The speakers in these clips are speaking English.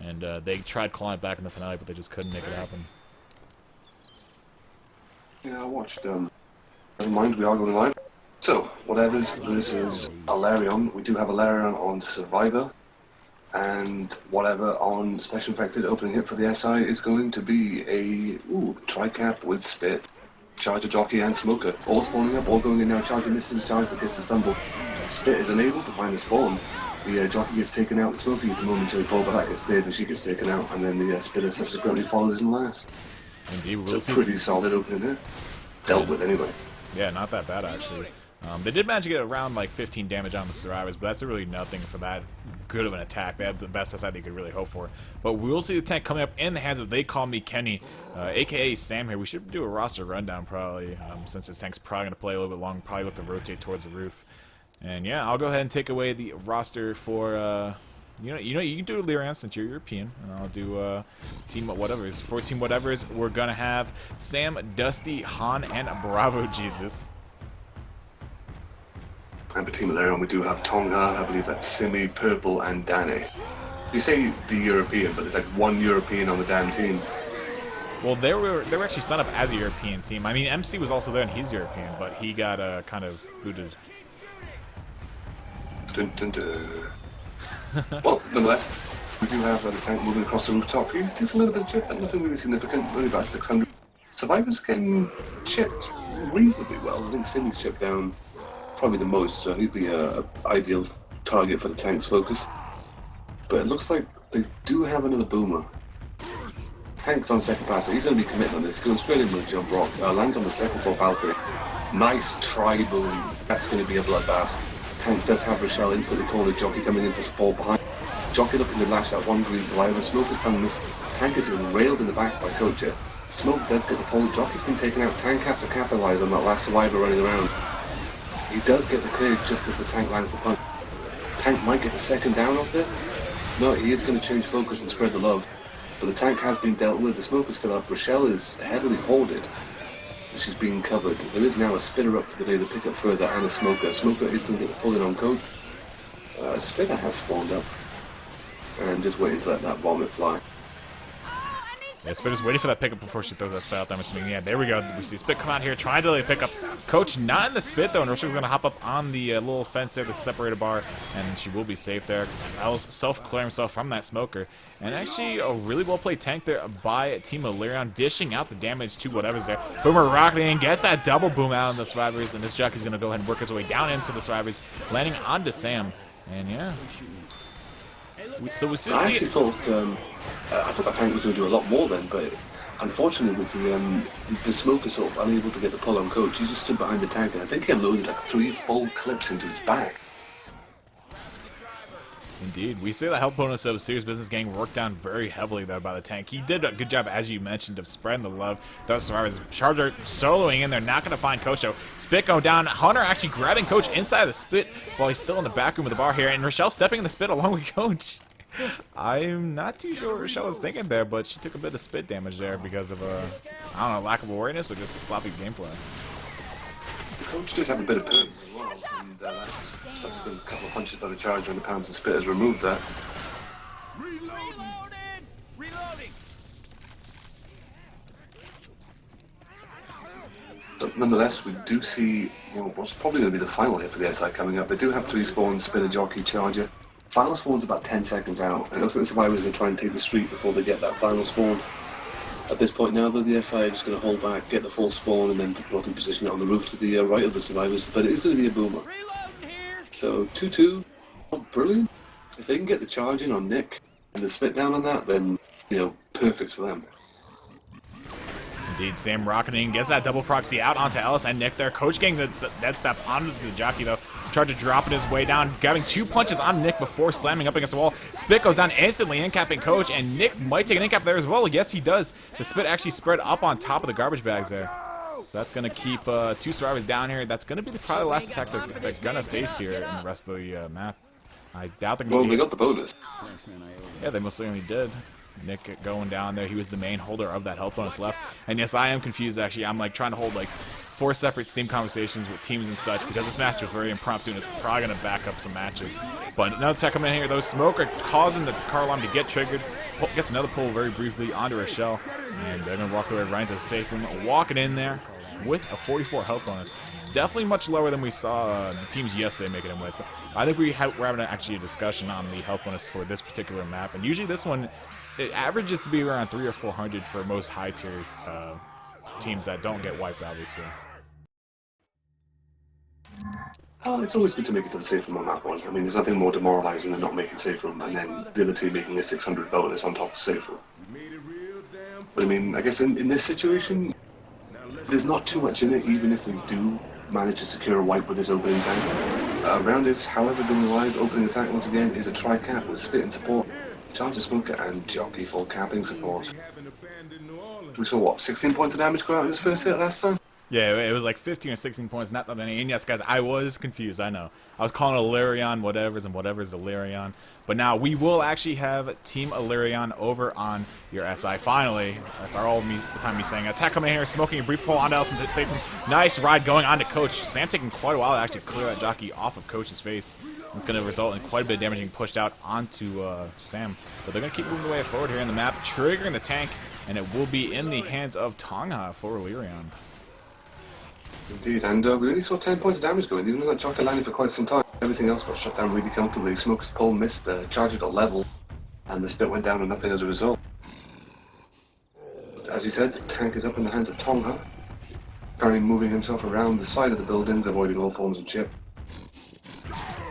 And they tried calling it back in the finale, but they just couldn't make it happen. Yeah, I watched. Never mind, we are going live. So, Whatevaz versus Alerion. We do have Alerion on Survivor, and whatever on Special Infected. Opening hit for the SI is going to be a tri-cap with Spit, Charger, Jockey, and Smoker. All spawning up, all going in now. Charger misses, Charger gets the stumble. Spit is unable to find the spawn. The Jockey gets taken out, the Smoker gets a momentary fall, but that gets cleared and she gets taken out, and then the Spitter subsequently follows in last. Indeed, we'll so pretty solid opening there. Dealt with anyway. Yeah, not that bad actually. They did manage to get around like 15 damage on the survivors, but that's really nothing for that good of an attack. They had the best SI they could really hope for. But we will see the tank coming up in the hands of They Call Me Kenny, aka Sam here. We should do a roster rundown probably, since this tank's probably going to play a little bit long, probably look to rotate towards the roof. And yeah, I'll go ahead and take away the roster for, you can do Alerion since you're European, and I'll do Team Whatevaz. For Team Whatevaz, we're going to have Sam, Dusty, Han, and Bravo Jesus. And for Team Alerion, we do have Tonga, I believe that's Simi, Purple, and Danny. You say the European, but there's like one European on the damn team. Well, they were actually signed up as a European team. I mean, MC was also there, and he's European, but he got kind of booted. Dun, dun, dun. Well, nonetheless, we do have the tank moving across the rooftop. He takes a little bit of chip, but nothing really significant, only about 600. Survivors getting chipped reasonably well. I think Simi's chipped down probably the most, so he'd be an ideal target for the tank's focus. But it looks like they do have another boomer. Tank's on second pass, so he's going to be committing on this. He's going straight in with a jump rock. Lands on the second floor balcony. Nice tri-boom. That's going to be a bloodbath. Tank does have Rochelle instantly calling Jockey coming in for support behind. Jockey looking to lash that one green survivor. Smoke is telling this. Tank is getting railed in the back by Coach. Smoke does get the pull. Jockey's been taken out. Tank has to capitalize on that last survivor running around. He does get the clear just as the tank lands the punch. Tank might get the second down off it. No, he is going to change focus and spread the love. But the tank has been dealt with. The Smoke is still up. Rochelle is heavily hoarded. She's being covered. There is now a Spitter up to delay the pickup further and a Smoker. Smoker is going to get the pull in on Coach. Spitter has spawned up. And just waiting to let that vomit fly. Yeah, Spitter's waiting for that pickup before she throws that spit out there. I'm assuming, yeah, there we go. We see Spit come out here, trying to delay the pickup. Coach not in the spit, though, and Rochelle's going to hop up on the little fence there, the separator bar, and she will be safe there. Al's self-clearing himself from that Smoker. And actually, a really well-played tank there by Team Alerion, dishing out the damage to Whatevaz there. Boomer rocketing, gets that double boom out on the survivors, and this Jockey's going to go ahead and work his way down into the survivors, landing onto Sam. And yeah. So we see I actually thought that tank was going to do a lot more then, but unfortunately with the Smoker sort of unable to get the pull on Coach, he just stood behind the tank, and I think he unloaded like 3 full clips into his back. Indeed. We see the health bonus of Serious Business getting worked down very heavily there by the tank. He did a good job, as you mentioned, of spreading the love. Those survivors. Charger soloing in there, not going to find Coach though. Spit going down. Hunter actually grabbing Coach inside the spit while he's still in the back room of the bar here. And Rochelle stepping in the spit along with Coach. I'm not too sure what Rochelle was thinking there, but she took a bit of spit damage there because of I don't know, lack of awareness or just a sloppy gameplay. Coach did have a bit of perk as well, and subsequent couple of punches by the Charger and the pounds and Spitters removed that. Reloading! But nonetheless, we do see what's probably going to be the final hit for the SI coming up. They do have 3 spawns, Spitter, Jockey, Charger. Final spawn's about 10 seconds out, and it looks like the survivors are going to try and take the street before they get that final spawn. At this point now, though, the SI are just going to hold back, get the full spawn, and then block and position it on the roof to the right of the survivors. But it is going to be a boomer. So 2-2, brilliant. If they can get the charge in on Nick and the spit down on that, then perfect for them. Indeed, Sam rocketing, gets that double proxy out onto Ellis and Nick there. Coach getting the dead step onto the Jockey though. Charger dropping his way down, grabbing 2 punches on Nick before slamming up against the wall. Spit goes down instantly, incapping Coach, and Nick might take an incap there as well. Yes, he does. The spit actually spread up on top of the garbage bags there. So that's going to keep 2 survivors down here. That's going to be probably the last attack they're going to face here in the rest of the map. I doubt they're going to Well, they got the bonus. Yeah, they most certainly did. Nick going down there. He was the main holder of that health bonus left. And yes, I am confused actually. I'm like trying to hold like 4 separate Steam conversations with teams and such, because this match was very impromptu and it's probably going to back up some matches. But another tech coming in here, though. Smoke are causing the car alarm to get triggered. Gets another pull very briefly onto Rochelle, and they're going to walk away right into the safe room, walking in there with a 44 health bonus. Definitely much lower than we saw the teams yesterday making him with. I think we're having actually a discussion on the health bonus for this particular map, and usually this one, it averages to be around 300 or 400 for most high-tier teams that don't get wiped, obviously. Oh, it's always good to make it to the safe room on that one. I mean, there's nothing more demoralizing than not making safe room and then the other team making a 600 bonus on top of safe room. But I mean, I guess in this situation, there's not too much in it, even if they do manage to secure a wipe with this opening tank. Round is, however, going live. Opening attack once again is a tri-cap with spit and support, charger smoker, and jockey for capping support. We saw what, 16 points of damage go out in his first hit last time? Yeah, it was like 15 or 16 points, not that many. And yes, guys, I was confused, I know. I was calling it Alerion, whatever's, and whatever's Alerion. But now we will actually have Team Alerion over on your SI, finally. After all the time me saying, attack coming in here, smoking a brief pull on Elton to save him. Nice ride going on to Coach. Sam taking quite a while to actually clear that jockey off of Coach's face. It's going to result in quite a bit of damage being pushed out onto Sam. But they're going to keep moving the way forward here in the map, triggering the tank, and it will be in the hands of Tonga for Alerion. Indeed, and we only saw 10 points of damage going, even though that jockey landed for quite some time. Everything else got shut down really comfortably. Smoke's pull missed, charger got level, and the spit went down to nothing as a result. As you said, the tank is up in the hands of Tonga, currently moving himself around the side of the buildings, avoiding all forms of chip.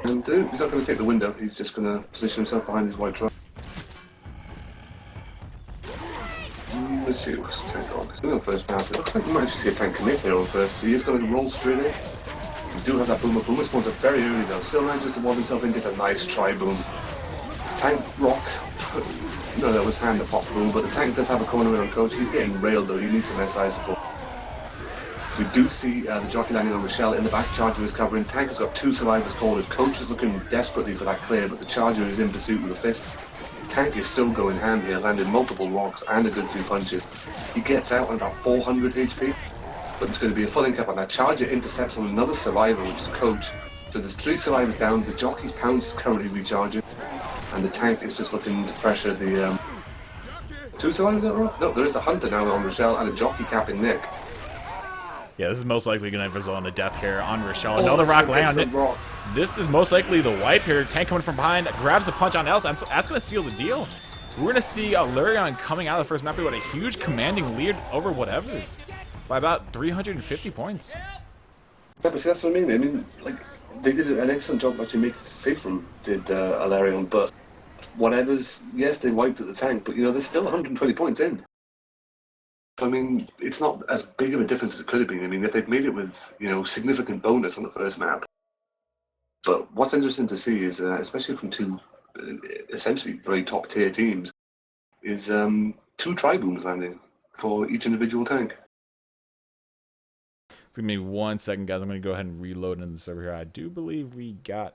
And he's not going to take the window, he's just going to position himself behind his white truck. Let's see what's the tank on. He's on first pass. It looks like we might actually see a tank commit here on first, so he is going to roll straight in. We do have that boomer. Boomer spawns up very early though. Still manages to wall himself in, gets a nice tri-boom. Tank rock. No, that was hand that popped boom, but the tank does have a corner in on Coach. He's getting railed though, he needs some SI support. We do see the jockey landing on Rochelle in the back. Charger is covering. Tank has got 2 survivors cornered. Coach is looking desperately for that clear, but the Charger is in pursuit with a fist. Tank is still going hand here, landing multiple rocks and a good few punches. He gets out on about 400 HP, but there's going to be a full incap on that. Charger intercepts on another survivor, which is Coach. So there's 3 survivors down, the jockey's pounce is currently recharging, and the tank is just looking to pressure the 2 survivors that are up? No, there is a hunter now on Rochelle and a jockey capping Nick. Yeah, this is most likely going to result in a death here on Rochelle. Another rock land on it. This is most likely the wipe here. Tank coming from behind, grabs a punch on Els, and that's going to seal the deal. We're going to see Alerion coming out of the first map with a huge commanding lead over Whatevaz by about 350 points. Yeah, but see, that's what I mean. I mean, like, they did an excellent job actually making it safe from Alerion, but Whatevaz, yes, they wiped at the tank, but you know, there's still 120 points in. I mean, it's not as big of a difference as it could have been. I mean, if they'd made it with, you know, significant bonus on the first map. But what's interesting to see is, especially from 2 essentially very top tier teams, is 2 tri-booms landing for each individual tank. Give me 1 second, guys. I'm going to go ahead and reload into the server here. I do believe we got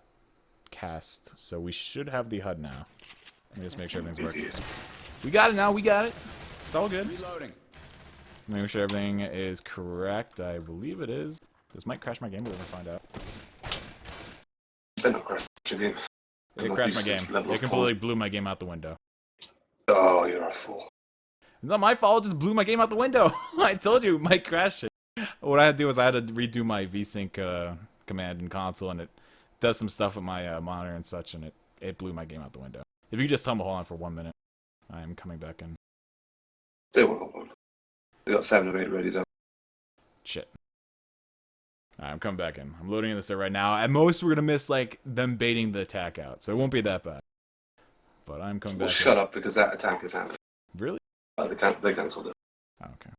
cast, so we should have the HUD now. Let me just make sure everything's working. We got it now. We got it. It's all good. Reloading. Make sure everything is correct. I believe it is. This might crash my game, but we'll find out. Better not crash your game. It crashed my game. It completely blew my game out the window. Oh, you're a fool. It's not my fault. It just blew my game out the window. I told you it might crash it. What I had to do was I had to redo my VSync command in console, and it does some stuff with my monitor and such, and it blew my game out the window. If you just hold on for 1 minute, I am coming back in. They won't hold on. They got 7 of 8 ready done. Shit. Alright, I'm coming back in. I'm loading in the server right now. At most, we're gonna miss like them baiting the attack out, so it won't be that bad. But I'm coming back. Shut up, because that attack is happening. Really? They cancelled it. Oh, okay.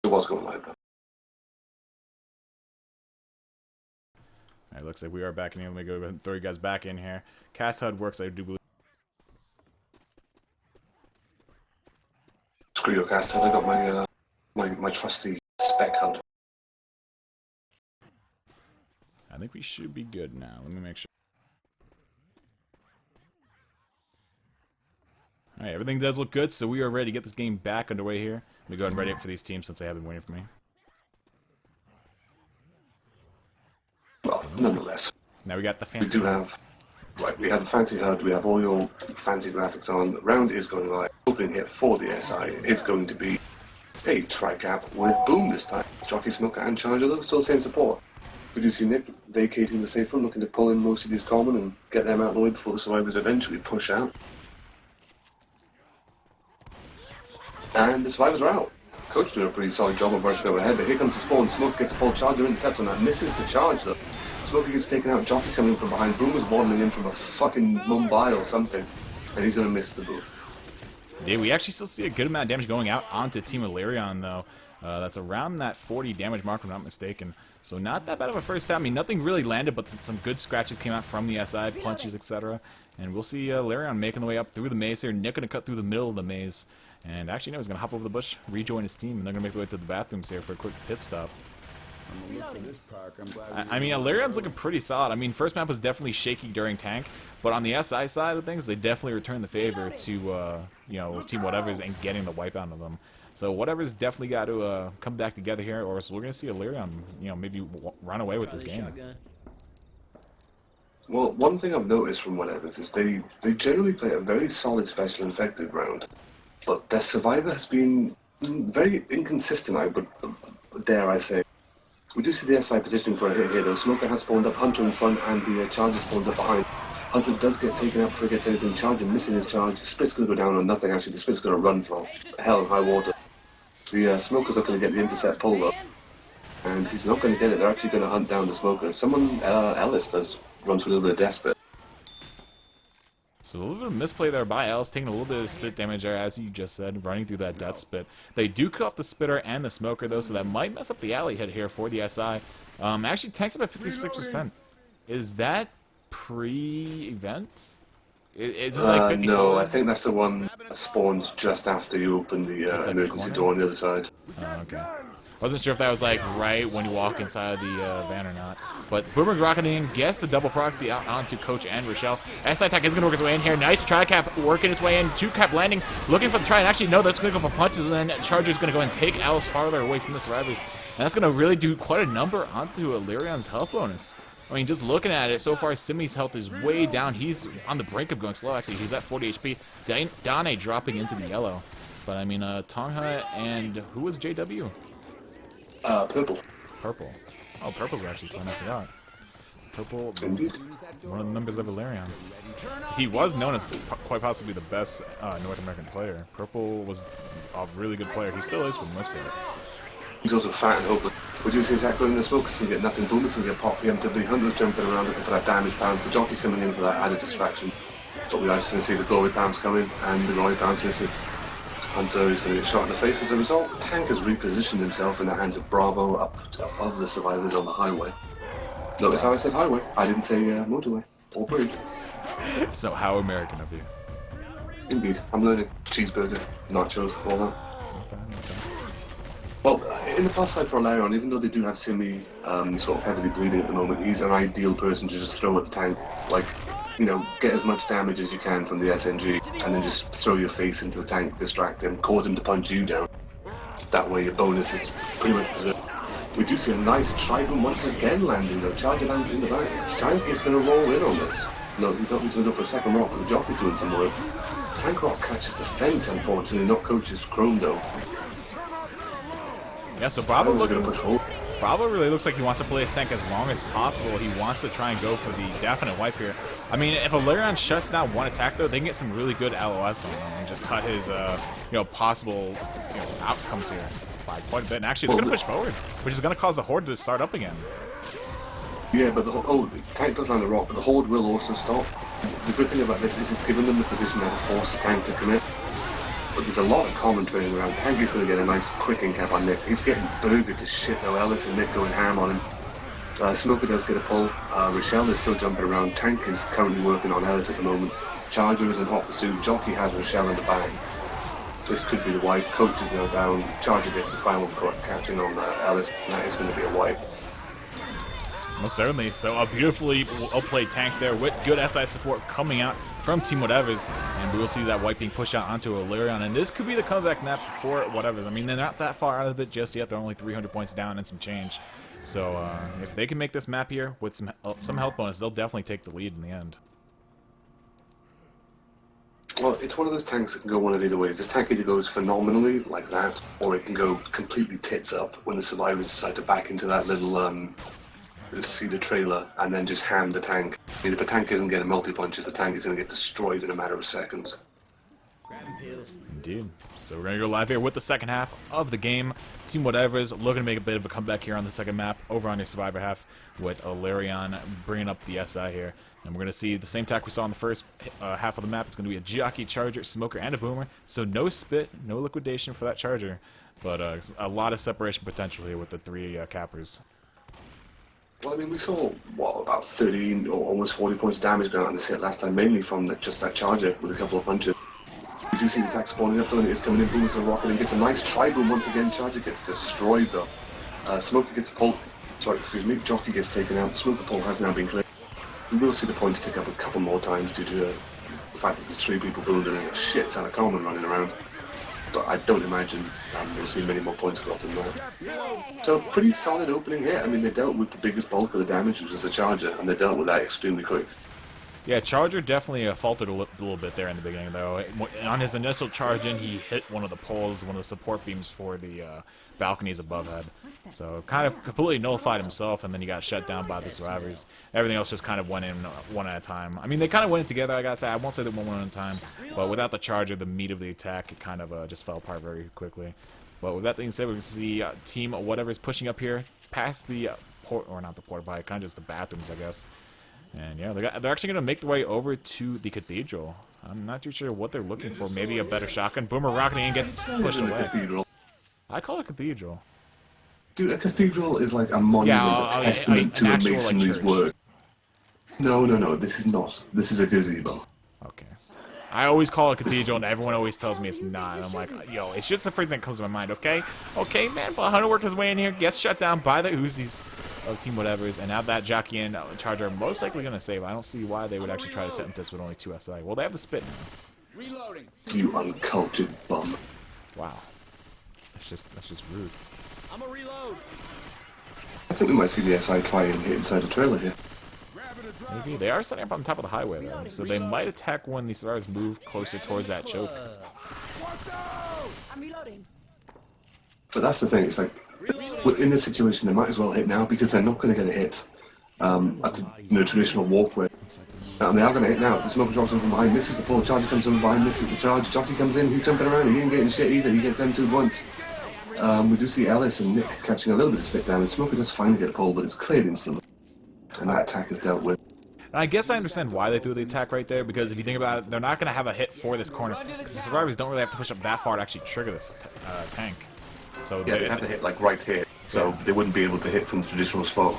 It was going live though. Alright, looks like we are back in here. Let me go ahead and throw you guys back in here. Cast HUD works, I do believe. Screw your cast HUD. I got my trusty spec HUD. I think we should be good now. Let me make sure. Alright, everything does look good, so we are ready to get this game back underway here. Let me go ahead and ready it for these teams since they have been waiting for me. nonetheless. Now we got the We fancy. do have, right, we have the fancy HUD, we have all your fancy graphics on. The round is going live. Opening hit for the SI is going to be a tri-cap with Boom this time. Jockey, Smoker, and Charger, though, still same support. We do see Nick vacating the safe room, looking to pull in most of these common and get them out of the way before the survivors eventually push out. And the survivors are out. Coach doing a pretty solid job of rushing overhead, but here comes the spawn. Smoke gets a pulled, Charger intercepts on that, misses the charge though. Smokey gets taken out, Jockey's coming in from behind, Boomer's waddling in from a fucking Mumbai or something, and he's going to miss the boot. Yeah, we actually still see a good amount of damage going out onto Team Alerion, though. That's around that 40 damage mark, if I'm not mistaken. So not that bad of a first time. I mean, nothing really landed, but some good scratches came out from the SI, punches, etc. And we'll see Alerion making the way up through the maze here. Nick going to cut through the middle of the maze. And actually, no, he's going to hop over the bush, rejoin his team, and they're going to make their way to the bathrooms here for a quick pit stop. I mean, Alerion's looking pretty solid. I mean, first map was definitely shaky during tank, but on the SI side of things, they definitely returned the favor to, you know, Team Whatevaz and getting the wipe out of them. So Whatevaz definitely got to come back together here, or so we're going to see Alerion, you know, maybe run away with this game. Well, one thing I've noticed from Whatevaz is they generally play a very solid special infected round, but their survivor has been very inconsistent, but dare I say. We do see the SI positioning for a hit here though. Smoker has spawned up, Hunter in front, and the Charger spawns up behind. Hunter does get taken out before he gets anything. Charger missing his charge. Split's going to go down on nothing actually. The Split's going to run for hell and high water. The Smoker's not going to get the intercept pull though. And he's not going to get it. They're actually going to hunt down the Smoker. Someone, Ellis, does run through a little bit of desperate. So a little bit of misplay there by Ellis, taking a little bit of spit damage there, as you just said, running through that death spit. They do cut off the spitter and the smoker, though, so that might mess up the alley hit here for the SI. Actually, tank's up at 56%. Is that pre-event? Is it like 54? No, I think that's the one that spawns just after you open the emergency door on the other side. Oh, okay. I wasn't sure if that was like right when you walk inside the van or not. But Boomer rocketing in, gets the double proxy out onto Coach and Rochelle. SI attack is going to work its way in here. Nice tri-cap working its way in. 2-cap landing, looking for the try. And actually, no, that's going to go for punches. And then Charger's going to go and take Alice farther away from the survivors. And that's going to really do quite a number onto Alerion's health bonus. I mean, just looking at it, so far, Simi's health is way down. He's on the brink of going slow, actually. He's at 40 HP. Dane dropping into the yellow. But, I mean, Tongha and who was JW? Purple. Purple. Oh, Purple's actually playing, I forgot. Purple, Indeed. one of the members of Alerion. He was known as quite possibly the best North American player. Purple was a really good player. He still is for the most part. He's also fat and hopeless. We do see exactly in the smoke, it's going to get nothing. Boomer's going to get popped preemptively. Hunter's jumping around looking for that damage pounce. The jockey's coming in for that added distraction. But we're actually going to see the glory pounce coming, and the glory pounce misses. Hunter is going to get shot in the face as a result. The tank has repositioned himself in the hands of Bravo up to above the survivors on the highway. Notice how I said highway. I didn't say motorway or bridge. So how American of you. Indeed. I'm learning. Cheeseburger, nachos, all that. Well, in the plus side for Alerion, even though they do have Simi sort of heavily bleeding at the moment, he's an ideal person to just throw at the tank. Like, you know, get as much damage as you can from the SNG, and then just throw your face into the tank, distract him, cause him to punch you down. That way your bonus is pretty much preserved. We do see a nice Tribune once again landing though. Charger lands in the back. Tank is going to roll in on this. No, he's not going to go for a second rock, but the jockey's doing some work. Tank rock catches the fence, unfortunately, not Coach's chrome though. Yeah, so Bravo going to push forward. Bravo really looks like he wants to play his tank as long as possible. He wants to try and go for the definite wipe here. I mean, if Alerion shuts down one attack, though, they can get some really good LOS on him and just cut his, you know, possible, you know, outcomes here by quite a bit. And actually, they're going to push forward, which is going to cause the Horde to start up again. Yeah, but the tank does land a rock, but the Horde will also stop. The good thing about this is it's given them the position now to force the tank to commit. But there's a lot of common training around. Tank is going to get a nice quick incap on Nick. He's getting burgered to shit though. Ellis and Nick going ham on him. Smoker does get a pull. Rochelle is still jumping around. Tank is currently working on Ellis at the moment. Charger is in hot pursuit. Jockey has Rochelle in the bag. This could be the wipe. Coach is now down. Charger gets the final cut, catching on Ellis. And that is going to be a wipe. Most certainly. So a beautifully well-played tank there with good SI support coming out from Team Whatevaz, and we will see that wipe being pushed out onto Alerion, and this could be the comeback map for Whatevaz. I mean, they're not that far out of it just yet. They're only 300 points down and some change. So if they can make this map here with some health bonus, they'll definitely take the lead in the end. Well, it's one of those tanks that can go one of either ways. This tank either goes phenomenally like that, or it can go completely tits up when the survivors decide to back into that little cedar trailer and then just hand the tank. I mean, if the tank isn't getting multi-punches, the tank is going to get destroyed in a matter of seconds. Indeed. So we're going to go live here with the second half of the game. Team Whatevaz looking to make a bit of a comeback here on the second map over on your survivor half with Alerion bringing up the SI here. And we're going to see the same tack we saw in the first half of the map. It's going to be a jockey, charger, smoker, and a boomer. So no spit, no liquidation for that charger. But a lot of separation potential here with the three cappers. Well, I mean, we saw, what, about 13 or almost 40 points of damage going on this hit last time, mainly from just that charger with a couple of punches. We do see the attack spawning up though, and it is coming in, booms and rocket, and gets a nice tri-boom once again. Charger gets destroyed though. Smoker gets pulled, jockey gets taken out. Smoker pole has now been cleared. We will see the points tick up a couple more times due to the fact that there's 3 people building and there's a shit ton of common running around. But I don't imagine we'll see many more points go up than that. So pretty solid opening here. I mean, they dealt with the biggest bulk of the damage, which was the charger, and they dealt with that extremely quick. Yeah, Charger definitely faltered a little bit there in the beginning, though. On his initial charge in, he hit one of the poles, one of the support beams for the balconies above head. So kind of completely nullified himself, and then he got shut down by the survivors. Everything else just kind of went in one at a time. I mean, they kind of went in together, I gotta say. I won't say they went one at a time, but without the charger, the meat of the attack, it kind of just fell apart very quickly. But with that being said, we can see Team Whatever's pushing up here past the port, or not the port, but kind of just the bathrooms, I guess. And yeah, they're actually going to make their way over to the cathedral. I'm not too sure what they're looking for. Maybe a better shotgun. Boomer rocketing and gets pushed away. Cathedral. I call it a cathedral. Dude, a cathedral is like a monument, a testament to a masonry's work. No, this is not. This is a gazebo. Okay. I always call it a cathedral, and everyone always tells me it's not. And I'm like, yo, it's just the first thing that comes to my mind, okay? Okay, man, but Hunter worked his way in here, gets shut down by the Uzis of Team Whatevaz, and now that jockey and charger are most likely going to save. I don't see why they would actually try to attempt this with only 2 SI. Well, they have the spit now. Reloading. You uncultured bum. Wow. That's just rude. I'm a reload. I think we might see the SI try and hit inside the trailer here. Maybe. They are setting up on top of the highway, though, so they might attack when these survivors move closer towards that choke. I'm reloading. But that's the thing, it's like, in this situation, they might as well hit now because they're not going to get a hit at the traditional walkway. And they are going to hit now. The smoker drops in from behind, misses the pole, charger comes in from behind, misses the charge, jockey comes in, he's jumping around, he ain't getting shit either, he gets M2 once. We do see Alice and Nick catching a little bit of spit damage. Smoker does finally get a pole, but it's cleared instantly. And that attack is dealt with. I guess I understand why they threw the attack right there, because if you think about it, they're not going to have a hit for this corner, because the survivors don't really have to push up that far to actually trigger this tank. So yeah, they have to hit like right here, so they wouldn't be able to hit from the traditional spot.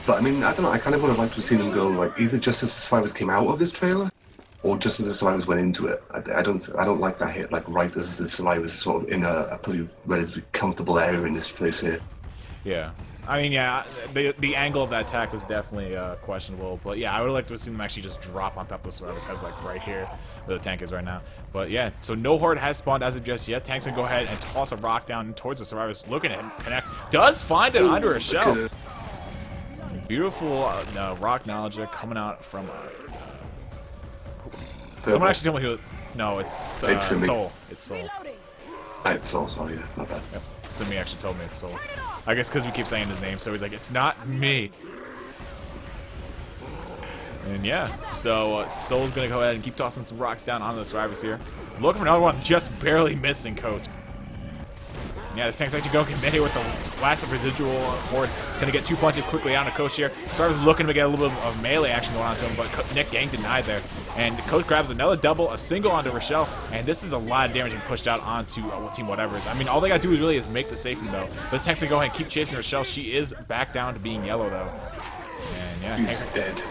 But I mean, I don't know, I kind of would have liked to have seen them go like either just as the survivors came out of this trailer, or just as the survivors went into it. I don't like that hit like right as the survivors are sort of in a pretty relatively comfortable area in this place here. Yeah. I mean, yeah, the angle of that attack was definitely questionable. But yeah, I would like to have seen them actually just drop on top of the survivors' heads, like right here where the tank is right now. But yeah, so no horde has spawned as of just yet. Tank's gonna go ahead and toss a rock down towards the survivors. Looking at him, connect. Does find it under a shell. Beautiful rock knowledge coming out from. Someone actually told me who. No, it's Soul. It's Soul. It's Soul, sorry, yeah, not bad. Yep. Simi actually told me it's Soul. I guess because we keep saying his name, so he's like, it's not me. And yeah, so Soul's gonna go ahead and keep tossing some rocks down onto the survivors here. Looking for another one, just barely missing, Coach. Yeah, the tank's actually going to get hit with the last of residual horde. Gonna get 2 punches quickly on the Coach here. Survivors looking to get a little bit of melee action going on to him, but Nick getting denied there. And Coach grabs another double, a single onto Rochelle, and this is a lot of damage being pushed out onto Team Whatevaz. I mean, all they gotta do is make the safety though. But the tank's gonna go ahead and keep chasing Rochelle. She is back down to being yellow though. And yeah, she's dead.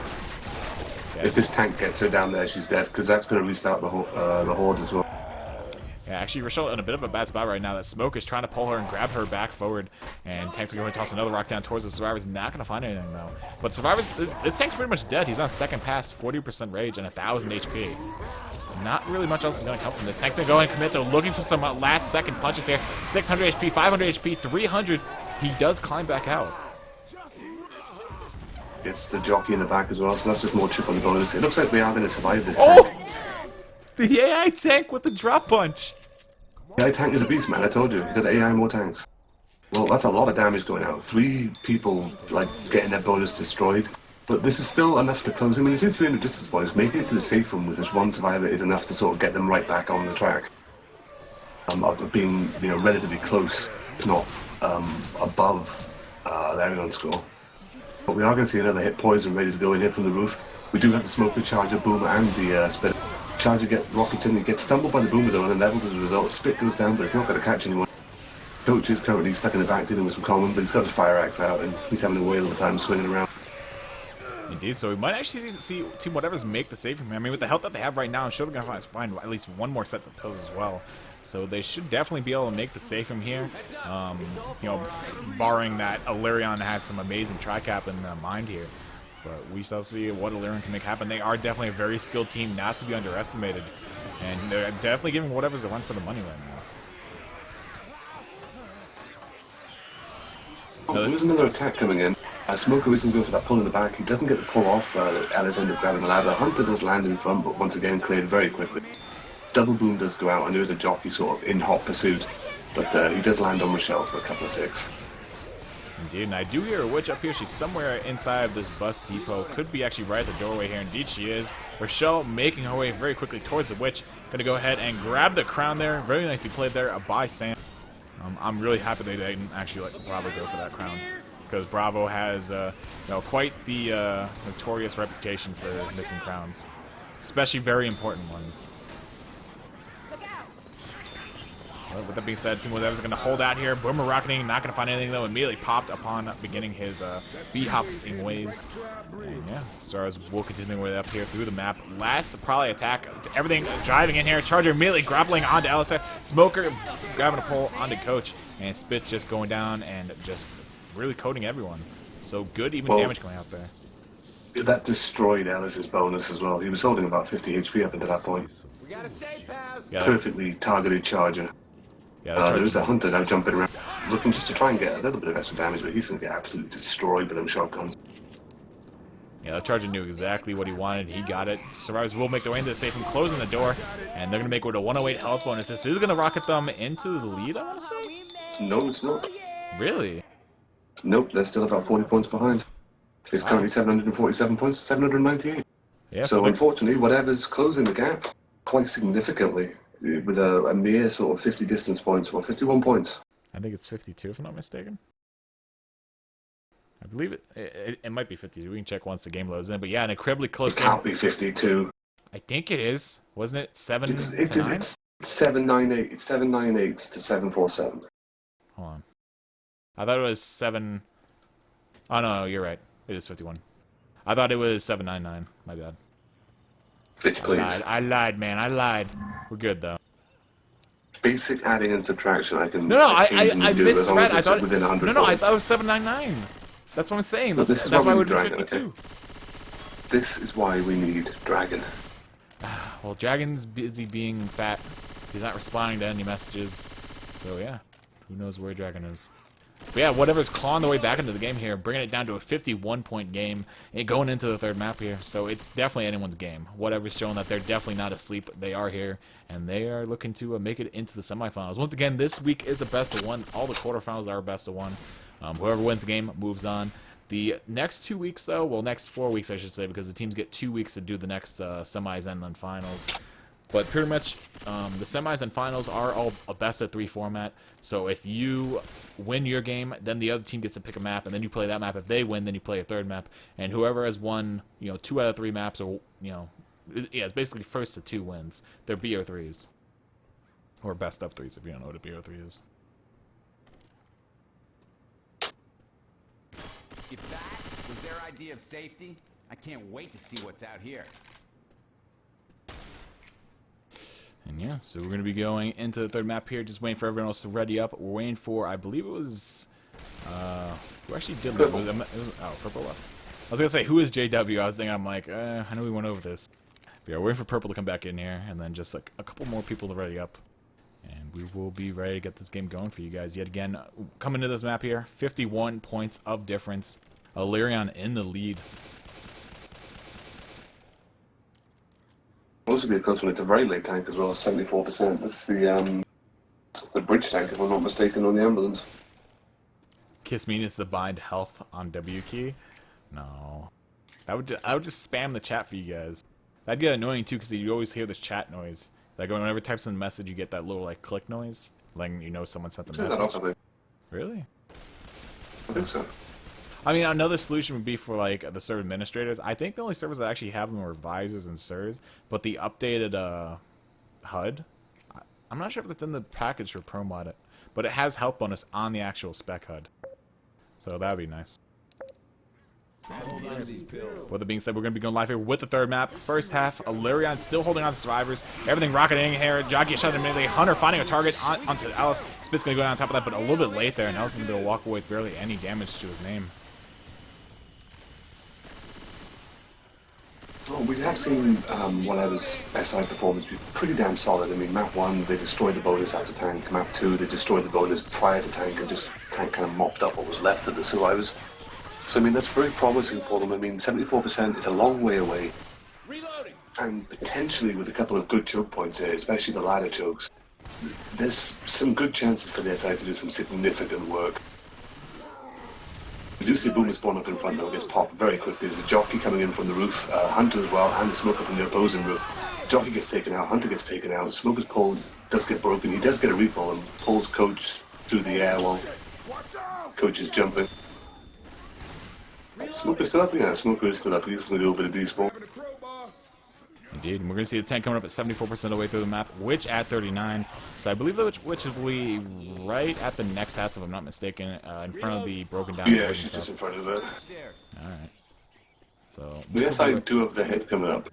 If this tank gets her down there, she's dead, because that's going to restart the horde as well. Yeah, actually, Rochelle in a bit of a bad spot right now. That Smoke is trying to pull her and grab her back forward, and Tank's going to toss another rock down towards the Survivor's. Not going to find anything, though. But Survivor's, this Tank's pretty much dead. He's on second pass, 40% rage, and 1,000 HP. Not really much else is going to come from this. Tank's going to go ahead and commit. They're looking for some last-second punches here. 600 HP, 500 HP, 300. He does climb back out. It's the jockey in the back as well, so that's just more chip on the bonus. It looks like we are going to survive this tank. Oh! The AI tank with the drop punch. The AI tank is a beast, man. I told you. You got the AI more tanks. Well, that's a lot of damage going out. 3 people, like, getting their bonus destroyed. But this is still enough to close. I mean, it's been 300 distance points. Making it to the safe room with this one survivor is enough to sort of get them right back on the track. Of being, you know, relatively close, if not above Alerion score. But we are going to see another hit poison ready to go in here from the roof. We do have the smoker, charger, boomer, and the spit. Charger get rockets in, he gets stumbled by the boomer though, and then leveled as a result. Spit goes down, but it's not going to catch anyone. Coach is currently stuck in the back dealing with some common, but he's got his fire axe out, and he's having a whale of a time swinging around. Indeed, so we might actually see Team Whatevaz make the save from him. I mean, with the health that they have right now, I'm sure they're going to find at least one more set of kills as well. So they should definitely be able to make the save from here. You know, barring that Alerion has some amazing tri-cap in mind here. But we shall see what Alerion can make happen. They are definitely a very skilled team, not to be underestimated. And they're definitely giving Whatevaz a run for the money right now. Oh, there's another attack coming in. Smoker isn't going for that pull in the back. He doesn't get the pull off. Alice ends up grabbing the ladder. Hunter does land in front, but once again cleared very quickly. Double boom does go out, and there is a jockey sort of in hot pursuit. But he does land on Rochelle for a couple of ticks. Indeed, and I do hear a witch up here. She's somewhere inside of this bus depot. Could be actually right at the doorway here. Indeed, she is. Rochelle making her way very quickly towards the witch. Going to go ahead and grab the crown there. Very nicely played there by Sam. I'm really happy they didn't actually let Bravo go for that crown, because Bravo has you know, quite the notorious reputation for missing crowns, especially very important ones. Well, with that being said, Team Whatevaz is going to hold out here. Boomer rocketing, not going to find anything though. Immediately popped upon beginning his beat-hopping ways. And yeah, Stars will continue with up here through the map. Last probably attack, everything driving in here. Charger immediately grappling onto Alistair. Smoker grabbing a pull onto Coach, and Spit just going down and just really coating everyone. So good even damage coming out there. That destroyed Alice's bonus as well. He was holding about 50 HP up until that point. We got a safe house. Perfectly targeted charger. Yeah, there is a Hunter now jumping around, looking just to try and get a little bit of extra damage, but he's going to get absolutely destroyed by them shotguns. Yeah, the Charger knew exactly what he wanted. He got it. Survivors will make their way into the safe room, closing the door, and they're going to make it a 108 health bonus. This is going to rocket them into the lead, I want to say? No, it's not. Really? Nope, they're still about 40 points behind. It's currently 747 points, 798. Yeah, so unfortunately, Whatevaz closing the gap quite significantly with a mere sort of 50 distance points, or 51 points. I think it's 52 if I'm not mistaken. I believe it might be 52. We can check once the game loads in. But yeah, an incredibly close game. It can't be 52. I think it is. Wasn't it 7 it's, to 9? It's 798. It's 798 to 747. Hold on. I thought it was 7... Oh, no, you're right. It is 51. I thought it was 799. My bad. Bitch, please. I lied, man. I lied. We're good, though. Basic adding and subtraction, I can. No, I misread. I thought within 100. No, I thought it was 799. That's what I'm saying. That's why we do 52. Okay. This is why we need Dragon. Well, Dragon's busy being fat. He's not responding to any messages. So yeah, who knows where Dragon is? But yeah, Whatevaz clawing their way back into the game here, bringing it down to a 51-point game, and going into the third map here. So it's definitely anyone's game. Whatevaz showing that they're definitely not asleep. They are here, and they are looking to make it into the semifinals. Once again, this week is a best of one. All the quarterfinals are a best of one. Whoever wins the game moves on. The next 2 weeks, though, well, next 4 weeks, I should say, because the teams get 2 weeks to do the next semis and then finals. But pretty much, the semis and finals are all a best-of-3 format. So if you win your game, then the other team gets to pick a map, and then you play that map. If they win, then you play a third map. And whoever has won, 2 out of 3 maps, or yeah, it's basically first to 2 wins. They're BO3s, or best-of-3s if you don't know what a BO3 is. If that was their idea of safety, I can't wait to see what's out here. Yeah, so we're going to be going into the third map here, just waiting for everyone else to ready up. We're waiting for, I believe it was, who actually did leave? Oh, Purple left. I was going to say, who is JW? I was thinking, I'm like, I know we went over this. But yeah, we're waiting for Purple to come back in here, and then just like a couple more people to ready up. And we will be ready to get this game going for you guys. Yet again, coming to this map here, 51 points of difference. Alerion in the lead. Also be a close one. It's a very late tank as well, 74%. That's the bridge tank, if I'm not mistaken, on the ambulance. Kiss me needs to bind health on W key. No, I would just spam the chat for you guys. That'd get annoying too, because you always hear this chat noise. Like whenever it types in a message, you get that little like click noise, letting you know someone sent the message. Really? I think so. I mean, another solution would be for like the server administrators. I think the only servers that actually have them are visors and sirs, but the updated HUD, I'm not sure if it's in the package for Pro Mod it, but it has health bonus on the actual spec HUD, so that'd be nice. With it being said, we're going to be going live here with the third map. First half, Alerion still holding on to survivors. Everything rocketing here. Jockey shot immediately. Hunter finding a target onto Alice. Spit's going to go down on top of that, but a little bit late there, and Alice is going to walk away with barely any damage to his name. Well, we have seen Whatevaz SI performance be pretty damn solid. I mean, map 1, they destroyed the bonus after tank. Map 2, they destroyed the bonus prior to tank, and just tank kind of mopped up what was left of the survivors. So, I mean, that's very promising for them. I mean, 74% is a long way away. Reloading. And potentially with a couple of good choke points here, especially the ladder chokes, there's some good chances for the SI to do some significant work. We do see Boomer spawn up in front, though, gets popped very quickly. There's a jockey coming in from the roof, Hunter as well, and the smoker from the opposing roof. Jockey gets taken out, Hunter gets taken out, Smoker's pole does get broken. He does get a repo and pulls Coach through the air while Coach is jumping. Smoker's still up? Yeah, Smoker is still up. He's going to go over the D-spawn. Indeed, and we're going to see the tank coming up at 74% of the way through the map, Witch at 39. So I believe the Witch will be right at the next house, if I'm not mistaken, in front of the broken down. Yeah, she's just in front of it. Alright. So The SI do have the hit coming up.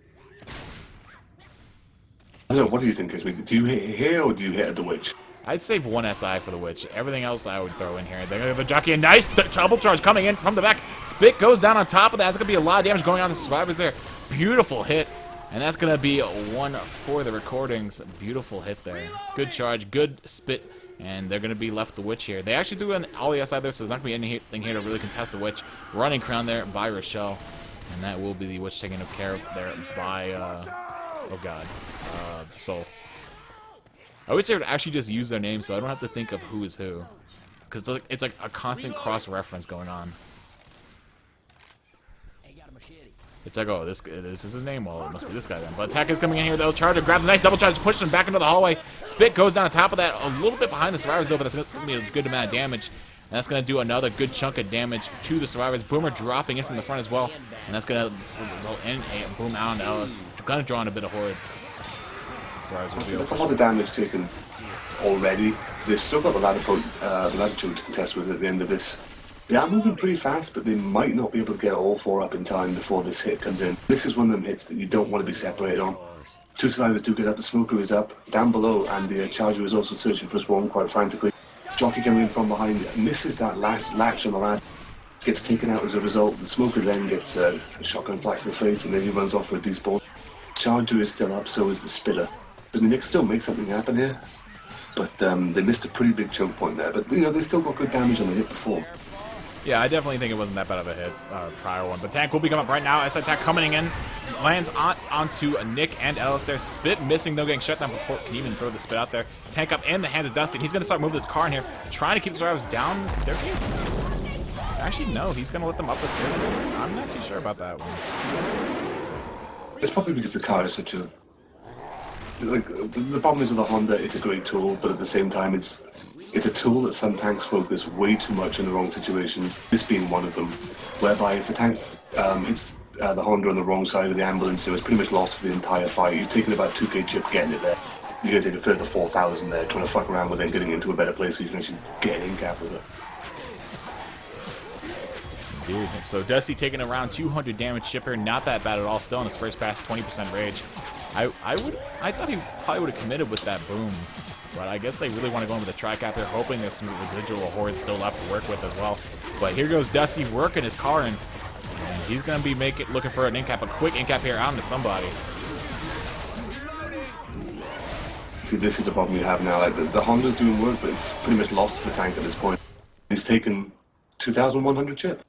I don't know, what do you think, Kisme? Do you hit here or do you hit at the Witch? I'd save one SI for the Witch. Everything else I would throw in here. They're going to have a jockey. A nice double charge coming in from the back. Spit goes down on top of that. There's going to be a lot of damage going on to the survivors there. Beautiful hit. And that's going to be one for the recordings. Beautiful hit there. Good charge. Good spit. And they're going to be left the Witch here. They actually do an ollie SI there, so there's not going to be anything here to really contest the Witch. Running crown there by Rochelle. And that will be the Witch taken care of there by, oh god, Soul. I wish they would actually just use their names so I don't have to think of who is who. Because it's like a constant cross-reference going on. It's like, oh, this is his name. Well, it must be this guy then. But attack is coming in here, though. Charger grabs a nice double charge, pushes him back into the hallway. Spit goes down on top of that, a little bit behind the survivors, though, but that's going to be a good amount of damage. And that's going to do another good chunk of damage to the survivors. Boomer dropping in from the front as well. And that's going to result in a boom out on Ellis. Going to draw in a bit of horde. That's a lot of damage taken already. They've still got the ladder choke to contest with at the end of this. They are moving pretty fast, but they might not be able to get all 4 up in time before this hit comes in. This is one of them hits that you don't want to be separated on. 2 survivors do get up, the smoker is up, down below, and the charger is also searching for a spawn quite frantically. Jockey coming in from behind, misses that last latch on the ladder, gets taken out as a result. The smoker then gets a shotgun flak to the face, and then he runs off for a despawn. Charger is still up, so is the spitter. I mean, they can still make something happen here, but they missed a pretty big choke point there. But, you know, they still got good damage on the hit before. Yeah, I definitely think it wasn't that bad of a hit, prior one. But tank will be coming up right now. SI attack coming in. Lands onto Nick and Ellis there. Spit missing, though, getting shut down before it can even throw the spit out there. Tank up in the hands of Dusty. He's going to start moving this car in here, trying to keep the survivors down the staircase. Actually, no, he's going to let them up the staircase. I'm not too sure about that one. It's probably because the car is such a... Like, the problem is with the Honda, it's a great tool, but at the same time, it's a tool that some tanks focus way too much in the wrong situations, this being one of them, whereby if the tank hits the Honda on the wrong side of the ambulance, it was pretty much lost for the entire fight. You're taking about 2k chip getting it there. You're going to take a further 4,000 there, trying to fuck around with it, getting into a better place so you can actually get an in-cap with it. Indeed. So Dusty taking around 200 damage shipper, not that bad at all, still in his first pass, 20% rage. I thought he probably would have committed with that boom, but I guess they really want to go in with a tri-cap here, hoping there's some residual hordes still left to work with as well. But here goes Dusty working his car in, and he's gonna be looking for an in-cap, a quick in-cap here onto somebody. See, this is the problem you have now. Like the Honda's doing work, but it's pretty much lost the tank at this point. He's taken 2,100 chip.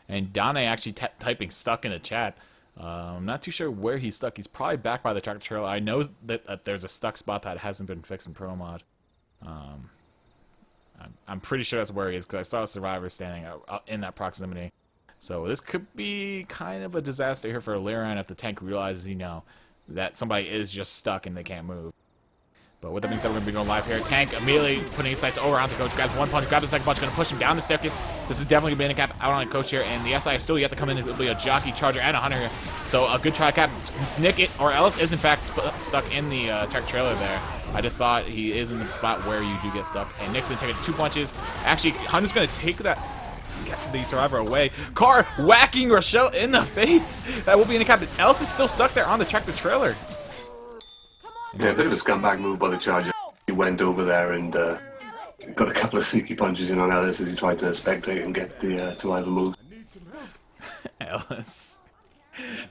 And Dane actually typing stuck in a chat. I'm not too sure where he's stuck. He's probably back by the tractor trailer. I know that there's a stuck spot that hasn't been fixed in Pro Mod. I'm pretty sure that's where he is because I saw a survivor standing in that proximity. So this could be kind of a disaster here for Alerion if the tank realizes, that somebody is just stuck and they can't move. But with that being said, we're going to be going live here. Tank immediately putting his sights over onto Coach. Grabs one punch, grabs the second punch, going to push him down the staircase. This is definitely going to be an in-cap out on Coach here. And the SI is still yet to come in. It'll be a jockey, charger, and a hunter here. So a good tri-cap. Nick it, or Ellis is in fact stuck in the tractor trailer there. I just saw it. He is in the spot where you do get stuck. And Nick's going to take 2 punches. Actually, Hunter's going to take the survivor away. Car whacking Rochelle in the face. That will be an in-cap. Ellis is still stuck there on the tractor trailer. Yeah, a bit of a scumbag move by the Charger. He went over there and got a couple of sneaky punches in on Ellis as he tried to spectate and get the survivor move. Ellis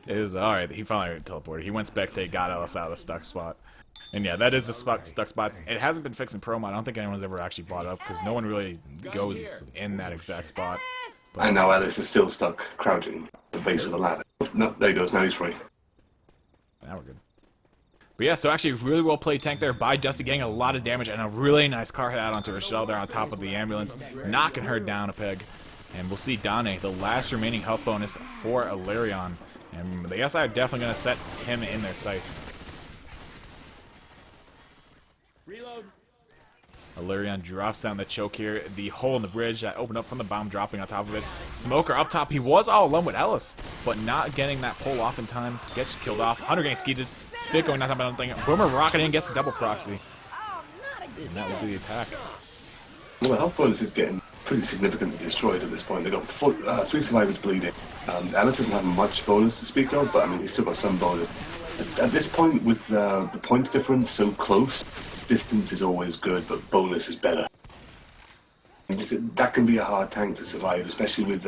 is alright. He finally teleported. He went spectate, got Ellis out of the stuck spot. And yeah, that is the stuck spot. It hasn't been fixed in Pro Mod. I don't think anyone's ever actually brought it up because no one really goes in that exact spot. But and now Ellis is still stuck crouching at the base of the ladder. No, there he goes. Now he's free. now we're good. But yeah, so actually really well played tank there by Dusty, getting a lot of damage and a really nice car hit out onto Rochelle there on top of the ambulance, knocking her down a peg. And we'll see Dane, the last remaining health bonus for Alerion. And the SI are definitely going to set him in their sights. Reload. Alerion drops down the choke here, the hole in the bridge that opened up from the bomb dropping on top of it. Smoker up top, he was all alone with Ellis, but not getting that pull off in time. Gets killed off. Hunter getting skeeted. Spit going nothing but nothing. Boomer rocketing in, gets a double proxy. And that will be the attack. Well, the health bonus is getting pretty significantly destroyed at this point. They've got 3 survivors bleeding. Ellis doesn't have much bonus to speak of, but I mean, he's still got some bonus. At this point, with the points difference so close, distance is always good, but bonus is better. That can be a hard tank to survive, especially with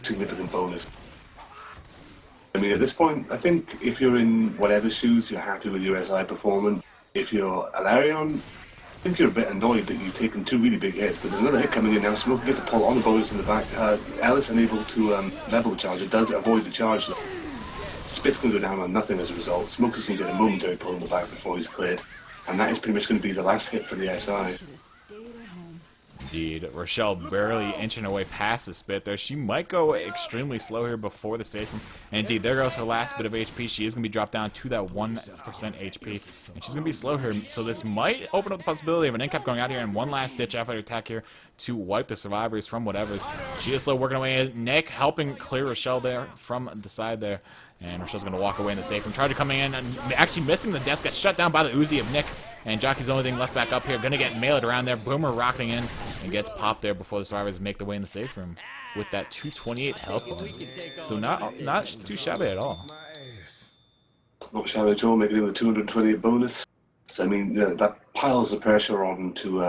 significant bonus. I mean, at this point, I think if you're in whatever shoes, you're happy with your SI performance. If you're Alerion, I think you're a bit annoyed that you've taken 2 really big hits, but there's another hit coming in now. Smoker gets a pull on the bonus in the back. Ellis unable to level the charger, does avoid the charge though. Spit's going to go down on nothing as a result. Smoker's going to get a momentary pull in the back before he's cleared. And that is pretty much going to be the last hit for the SI. Indeed. Rochelle barely inching away past the Spit there. She might go extremely slow here before the save from. And indeed, there goes her last bit of HP. She is going to be dropped down to that 1% HP. And she's going to be slow here. So this might open up the possibility of an in-cap going out here and one last ditch effort attack here to wipe the survivors from whatever's. She is slow working away. Nick helping clear Rochelle there from the side there. And Rochelle's going to walk away in the safe from Charger coming in and actually missing the desk. Gets shut down by the Uzi of Nick. And Jockey's the only thing left back up here. Going to get mailed around there. Boomer rocketing in and gets popped there before the survivors make their way in the safe room with that 228 health bonus. So not too shabby at all. Not shabby at all, making it with a 228 bonus. So I mean, that piles the pressure onto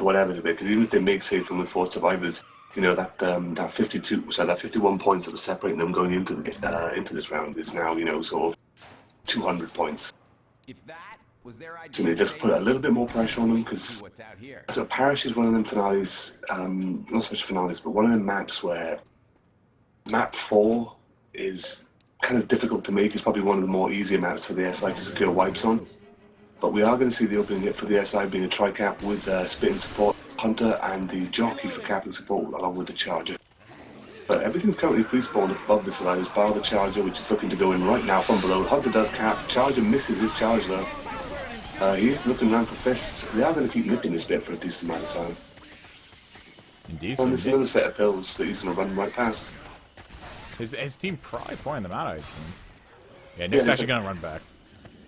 whatever to be. Because even if they make safe room with 4 survivors, that 51 points that was separating them going into this round is now sort of 200 points. If that was their idea, So they just put a little bit more pressure on them because what's out here? so Parish is one of them finales, not so much finales, but one of them maps where map 4 is kind of difficult to make. It's probably one of the more easier maps for the SI to secure wipes on. But we are going to see the opening hit for the SI being a tri-cap with Spit and support, Hunter and the Jockey for capping support along with the Charger. But everything's currently pre-spawned above the survivors, bar the Charger, which is looking to go in right now from below. Hunter does cap, Charger misses his charge though. He's looking around for fists. They are going to keep nipping this bit for a decent amount of time. Indeed. And there's another set of pills that he's going to run right past. His team probably pouring them out, I'd assume. Yeah, Nick's actually going to run back.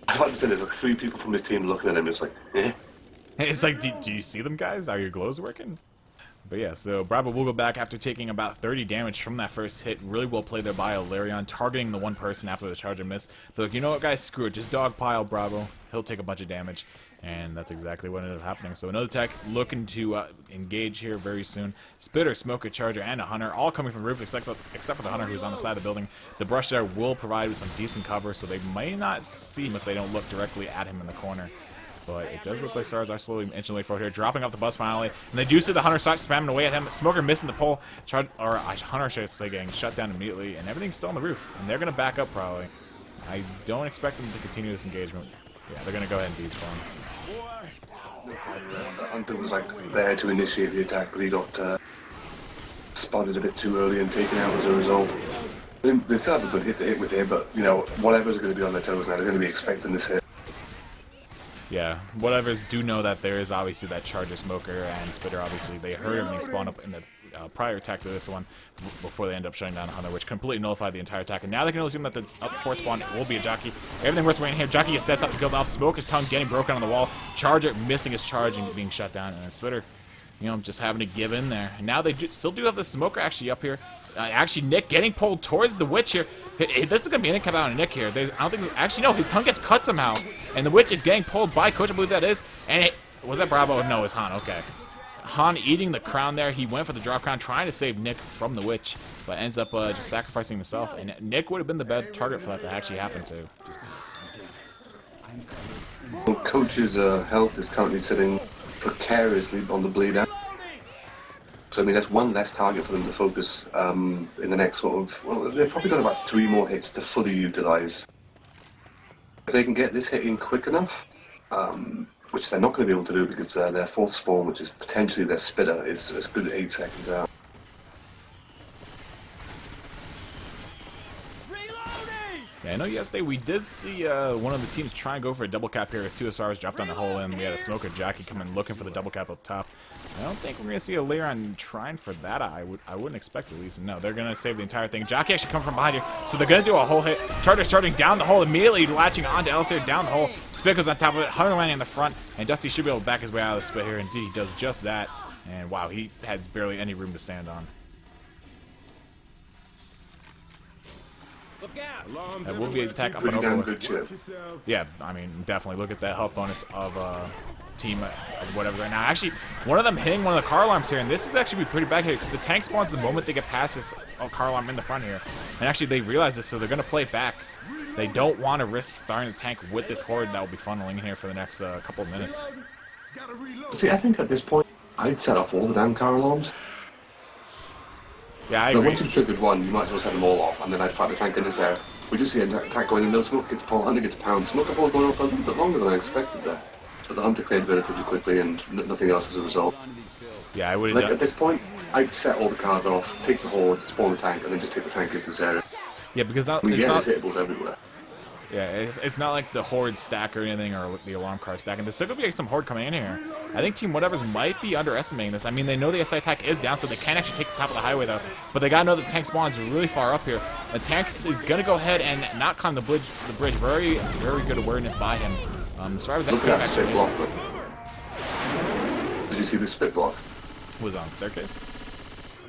I'd like to say there's like 3 people from his team looking at him. It's like, eh. It's like, do you see them, guys? Are your glows working? But yeah, so Bravo will go back after taking about 30 damage from that first hit. Really well played there by Alerion, targeting the one person after the charger miss. They're like, you know what, guys, screw it. Just dogpile Bravo. He'll take a bunch of damage. And that's exactly what ended up happening. So another tech looking to engage here very soon. Spitter, Smoker, Charger, and a Hunter, all coming from the roof except for the Hunter who's on the side of the building. The Brush there will provide with some decent cover, so they may not see him if they don't look directly at him in the corner. But it does look like stars are slowly inching away forward here, dropping off the bus finally. And they do see the Hunter start spamming away at him. Smoker missing the pole. Hunter should say getting shut down immediately, and everything's still on the roof. And they're going to back up probably. I don't expect them to continue this engagement. Yeah, they're going to go ahead and despawn. The Hunter was like there to initiate the attack, but he got spotted a bit too early and taken out as a result. They still have a good hit to hit with here, but you know, whatever's going to be on their toes now, they're going to be expecting this hit. Yeah, Whatevaz do know that there is obviously that Charger, Smoker, and Spitter. Obviously, they heard him spawn up in the prior attack to this one before they end up shutting down Hunter, which completely nullified the entire attack. And now they can assume that the up before spawn will be a Jockey. Everything works right in here. Jockey gets dead stop to kill off. Smoker's tongue getting broken on the wall. Charger missing his charge and being shut down. And then Spitter, you know, just having to give in there. And now they still do have the Smoker actually up here. Actually, Nick getting pulled towards the Witch here. This is going to be an incap out on Nick here. I don't think... Actually, no, his tongue gets cut somehow. And the Witch is getting pulled by Coach, I believe that is. And was that Bravo? No, it's Han. Okay. Han eating the crown there. He went for the drop crown, trying to save Nick from the Witch, but ends up just sacrificing himself. And Nick would have been the better target for that to actually happen to. Well, Coach's health is currently sitting precariously on the bleed out. So I mean, that's one less target for them to focus in the next sort of... Well, they've probably got about 3 more hits to fully utilize. If they can get this hit in quick enough, which they're not going to be able to do because their 4th spawn, which is potentially their Spitter, is as good as 8 seconds out. Yeah, I know yesterday we did see one of the teams try and go for a double cap here as 2 stars dropped on the hole in. We had a Smoker Jockey come in looking for the double cap up top. I don't think we're going to see Alerion trying for that. I wouldn't expect at least. No, they're going to save the entire thing. Jockey actually come from behind here, so they're going to do a whole hit. Charger's charging down the hole, immediately latching onto L4D2 down the hole. Spit goes on top of it, Hunter landing in the front, and Dusty should be able to back his way out of the spit here. Indeed, he does just that. And wow, he has barely any room to stand on. That will be an attack up and Pretty damn over. good chip. Yeah, I mean, definitely look at that health bonus of team whatever right now. Actually, one of them hitting one of the car alarms here, and this is actually pretty bad here because the tank spawns the moment they get past this car alarm in the front here. And actually, they realize this, so they're going to play back. They don't want to risk starting the tank with this horde that will be funneling in here for the next couple of minutes. See, I think at this point, I'd set off all the damn car alarms. Yeah, I But agree. once you've triggered one, you might as well set them all off, and then I'd fight the tank in this area. We just see an attack going in, no Smoke gets pulled, Hunter gets pounded. Smoke ball going on for a little bit longer than I expected there. But the Hunter cleared relatively quickly, and nothing else as a result. Yeah, I would Like, have at this point, I'd set all the cars off, take the horde, spawn the tank, and then just take the tank into this area. Yeah, because I mean, it's yeah, not... there's hitables everywhere. Yeah, it's not like the horde stack or anything, or the alarm car stack. And there's still going to be some horde coming in here. I think Team Whatevaz might be underestimating this. I mean, they know the SI attack is down, so they can actually take the top of the highway, though. But they got to know that the tank spawns really far up here. The tank is going to go ahead and not climb the bridge. Very, very good awareness by him. Survivors Look at that spit block. Did you see the spit block? was on the staircase.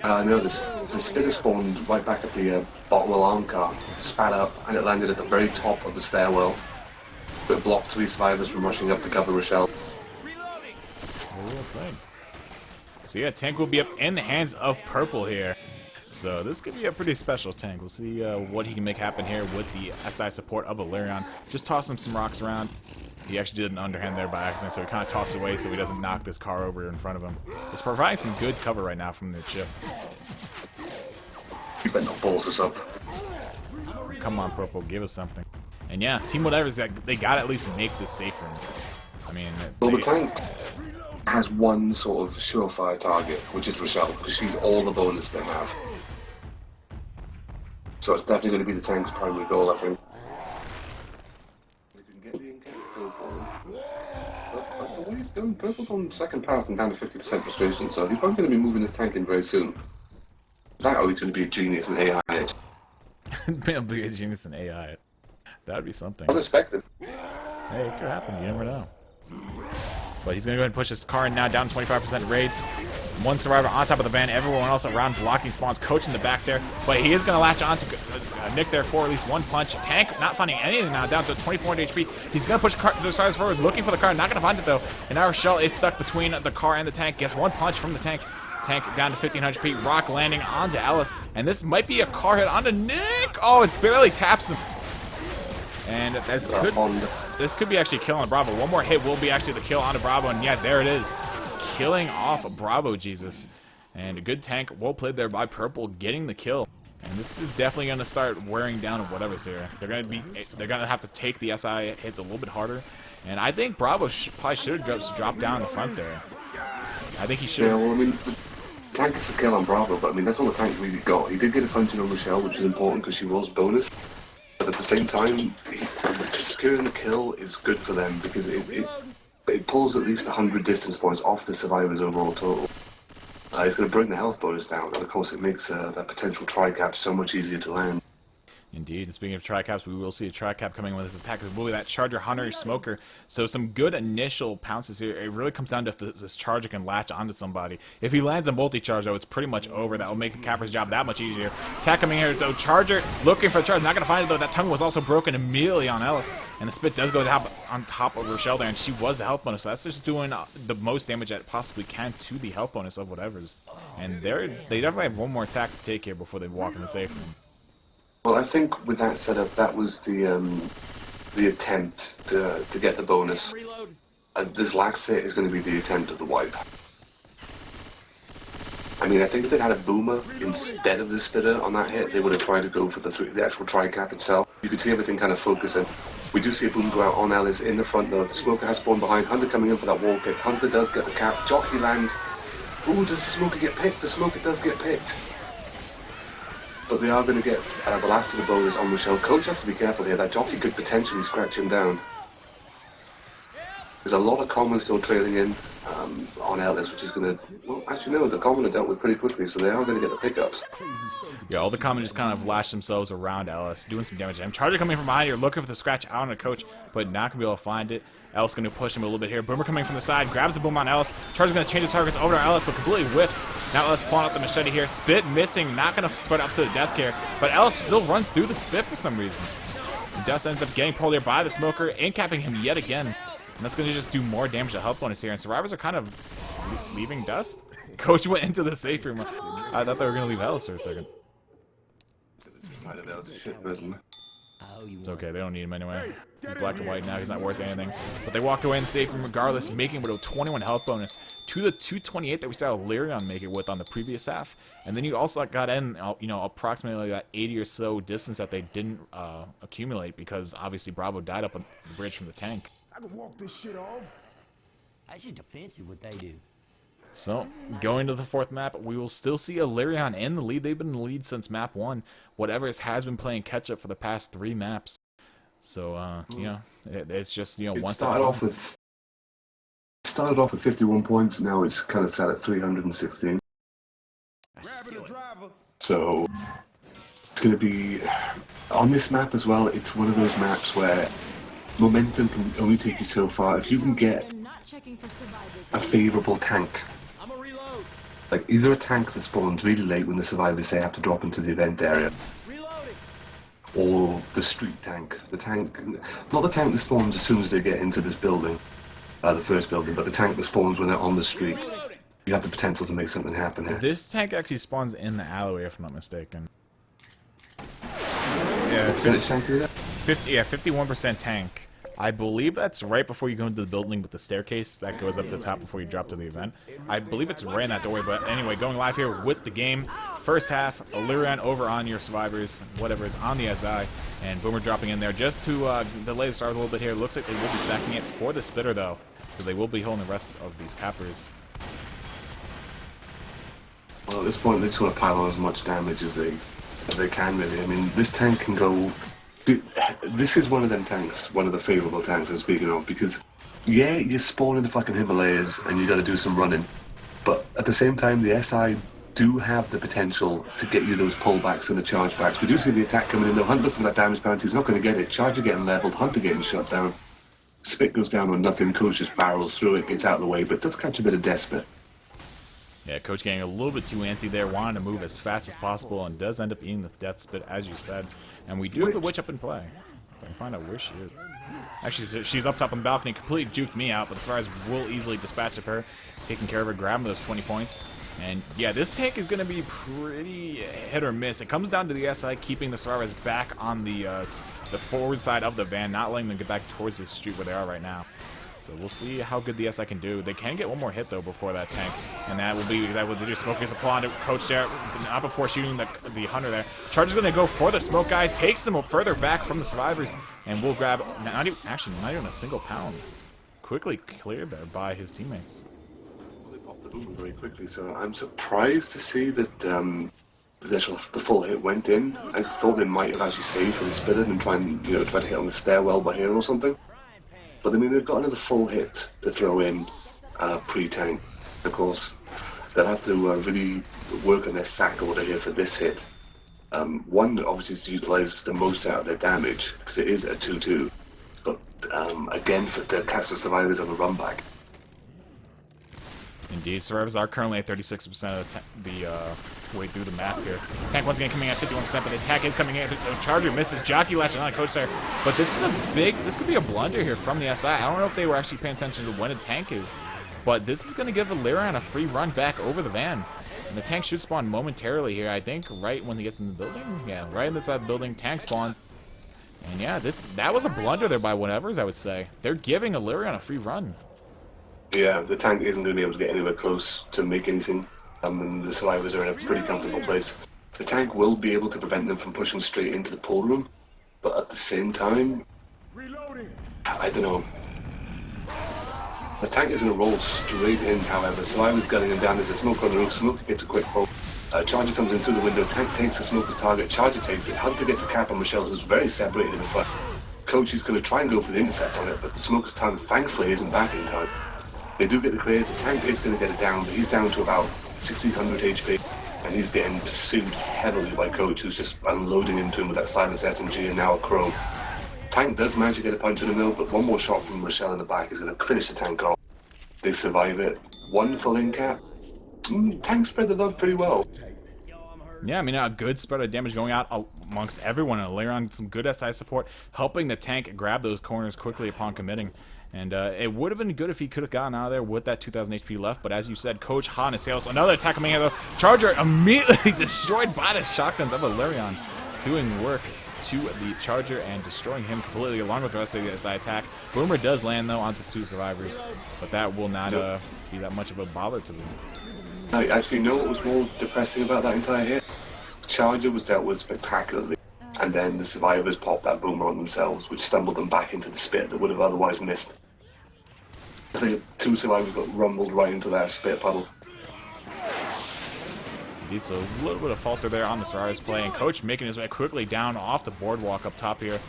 No, the spitter spawned right back at the bottom alarm car, spat up, and it landed at the very top of the stairwell. It blocked 3 survivors from rushing up to cover Rochelle. So yeah, tank will be up in the hands of Purple here. So this could be a pretty special tank. We'll see what he can make happen here with the SI support of Alerion. Just toss him some rocks around. He actually did an underhand there by accident, so he kind of tossed it away so he doesn't knock this car over in front of him. It's providing some good cover right now from the chip. You better not balls us up. Come on, Purple, give us something. And yeah, Team Whatever's they gotta at least make this safe for him. I mean, Well, the tank has one sort of surefire target, which is Rochelle, because she's all the bonus they have. So it's definitely going to be the tank's primary goal, I think. If you can get the incaps, go for them. But the way it's going, Purple's on second pass and down to 50% frustration, so he's probably going to be moving this tank in very soon. That or he's going to be a genius in AI. be a genius in AI. That'd be something. Unexpected. Hey, it could happen. You never know. But he's going to go ahead and push his car in now, down 25% raid. One survivor on top of the van, everyone else around blocking spawns, Coach in the back there, but he is going to latch on to Nick there for at least one punch. Tank not finding anything now, down to 24 HP. He's going to push the stars forward, looking for the car, not going to find it though. And now Rochelle is stuck between the car and the tank. Gets one punch from the tank. Tank down to 1500 HP. Rock landing onto Ellis. And this might be a car hit onto Nick. Oh, it barely taps him. And this could be actually killing Bravo. One more hit will be actually the kill onto Bravo. And yeah, there it is. Killing off Bravo Jesus. And a good tank. Well played there by Purple, getting the kill. And this is definitely going to start wearing down Whatevaz here. They're going to have to take the SI hits a little bit harder. And I think Bravo probably should have dropped down in the front there. I think he should. Yeah, well, I mean, the tank is a kill on Bravo, but I mean, that's all the tank really got. He did get a punch in on Rochelle, which is important because she was bonus. But at the same time, securing the kill is good for them because it pulls at least 100 distance points off the survivor's overall total. It's going to bring the health bonus down, and of course it makes that potential tri-cap so much easier to land. Indeed, and speaking of tri-caps, we will see a tri-cap coming with his attack. It will be that Charger Hunter Smoker. So some good initial pounces here. It really comes down to if this Charger can latch onto somebody. If he lands a multi-charge, though, it's pretty much over. That will make the Capper's job that much easier. Attack coming here, though. Charger looking for the charge. Not going to find it, though. That tongue was also broken immediately on Ellis. And the spit does go on top of Rochelle there, and she was the health bonus. So that's just doing the most damage that it possibly can to the health bonus of Whatevaz. And they definitely have one more attack to take here before they walk in the safe room. Well, I think with that setup, that was the attempt to get the bonus. This last hit is going to be the attempt of the wipe. I mean, I think if they'd had a boomer instead of the spitter on that hit, they would have tried to go for the actual tri-cap itself. You could see everything kind of focusing. We do see a boom go out on Ellis in the front though. The smoker has spawned behind. Hunter coming in for that wall kick. Hunter does get the cap. Jockey lands. Ooh, does the smoker get picked? The smoker does get picked. But they are going to get the last of the bonus on Rochelle. Coach has to be careful here. That jockey could potentially scratch him down. There's a lot of common still trailing in on Ellis, which is going to... Well, actually, no, the common are dealt with pretty quickly, so they are going to get the pickups. Yeah, all the common just kind of lash themselves around Ellis, doing some damage to him. Charger coming from behind here, looking for the scratch out on the Coach, but not going to be able to find it. Ellis going to push him a little bit here. Boomer coming from the side, grabs the boom on Ellis. Charger's going to change his targets over to Ellis, but completely whiffs. Now Ellis pulling out the machete here. Spit missing, not going to spread up to the desk here, but Ellis still runs through the spit for some reason. And Dust ends up getting pulled here by the smoker, incapping him yet again. And that's going to just do more damage to health bonus here. And survivors are kind of leaving Dust. Coach went into the safe room. I thought they were going to leave Ellis for a second. It's okay, they don't need him anyway. He's black and white now, he's not worth anything. But they walked away in the safe room regardless, making it with a 21 health bonus to the 228 that we saw Alerion make it with on the previous half. And then you also got in, approximately that 80 or so distance that they didn't accumulate because obviously Bravo died up on the bridge from the tank. I can walk this shit off. That's just defensive what they do. So, going to the fourth map, we will still see Alerion in the lead. They've been in the lead since map 1. Whatevaz has been playing catch-up for the past 3 maps. So, it's just, one started off with 51 points, now it's kind of sat at 316. So, it's going to be, on this map as well, it's one of those maps where momentum can only take you so far. If you can get a favourable tank, like either a tank that spawns really late when the survivors say have to drop into the event area, or the street tank. Not the tank that spawns as soon as they get into this building, the first building, but the tank that spawns when they're on the street. You have the potential to make something happen here. This tank actually spawns in the alleyway, if I'm not mistaken. Yeah, percentage tank do that? 51% tank. I believe that's right before you go into the building with the staircase that goes up to the top before you drop to the event. I believe it's right in that doorway, but anyway, going live here with the game. First half, Alerion over on your survivors, Whatevaz on the SI, and Boomer dropping in there just to delay the start a little bit here. Looks like they will be sacking it for the spitter though, so they will be holding the rest of these cappers. Well, at this point, they just want to pile on as much damage as they can, really. I mean, this tank can go... This is one of them tanks, one of the favourable tanks I'm speaking of, because, yeah, you spawn in the fucking Himalayas and you got to do some running, but at the same time, the SI do have the potential to get you those pullbacks and the chargebacks. We do see the attack coming in, though. Hunt looking for that damage bounty, he's not going to get it. Charger getting leveled, Hunter getting shut down. Spit goes down on nothing, Coach just barrels through it, gets out of the way, but does catch a bit of Despot. Yeah, Coach getting a little bit too antsy there, wanting to move as fast as possible, and does end up eating the death spit, as you said. And we do have the witch up in play. If I can find out where she is. Actually, she's up top on the balcony, completely juked me out, but as far as we'll easily dispatch of her, taking care of her, grabbing those 20 points. And yeah, this tank is going to be pretty hit or miss. It comes down to the SI keeping the survivors back on the forward side of the van, not letting them get back towards the street where they are right now. So we'll see how good the SI can do. They can get one more hit though before that tank, and that will just smoke his applaud to Coach there, not before shooting the hunter there. Charger's gonna go for the smoke guy, takes them further back from the survivors, and we'll grab not even a single pound. Quickly cleared there by his teammates. Well, they popped the boomer very quickly, so I'm surprised to see that the full hit went in. I thought they might have actually saved for the spirit and try to hit on the stairwell by here or something. But I mean, they've got another full hit to throw in pre-tank. Of course, they'll have to really work on their sack order here for this hit. One, obviously, to utilize the most out of their damage, because it is a 2-2. But again, for the cast of survivors on a run back. Indeed, survivors are currently at 36% of the way through the map here. Tank once again coming at 51%, but the attack is coming in. The Charger misses. Jockey latching on Coach there. But this could be a blunder here from the SI. I don't know if they were actually paying attention to when a tank is, but this is going to give Alerion a free run back over the van. And the tank should spawn momentarily here, I think, right when he gets in the building. Yeah, right inside the building, tank spawn. And yeah, that was a blunder there by Whatevaz, I would say. They're giving Alerion a free run. Yeah, the tank isn't going to be able to get anywhere close to make anything, and the survivors are in a pretty comfortable place. The tank will be able to prevent them from pushing straight into the pool room, but at the same time, I don't know. The tank is going to roll straight in, however. Survivors gunning him down. There's a smoke on the roof. Smoker gets a quick pull. Charger comes in through the window. Tank takes the smoker's target. Charger takes it. Hunter gets a cap on Michelle, who's very separated in the front. Coach is going to try and go for the intercept on it, but the smoker's time, thankfully, isn't back in time. They do get the clears. The tank is going to get it down, but he's down to about 1600 HP, and he's getting pursued heavily by Coach, who's just unloading into him with that silenced SMG and now a Crow. Tank does manage to get a punch in the middle, but one more shot from Rochelle in the back is going to finish the tank off. They survive it. One full in cap. Tank spread the love pretty well. Yeah, I mean, a good spread of damage going out amongst everyone, and Alerion some good SI support, helping the tank grab those corners quickly upon committing. And it would have been good if he could have gotten out of there with that 2,000 HP left, but as you said, Coach Han is sales. Another attack coming in, though. Charger immediately destroyed by the shotguns of Alerion, doing work to the Charger and destroying him completely along with the rest of the SI attack. Boomer does land, though, onto 2 survivors, but that will not be that much of a bother to them. I actually know what was more depressing about that entire hit. Charger was dealt with spectacularly, and then the survivors popped that boomer on themselves, which stumbled them back into the spit that would have otherwise missed. I think 2 survivors got rumbled right into that spit puddle. Indeed, so a little bit of falter there on the survivors play, and Coach making his way quickly down off the boardwalk up top here,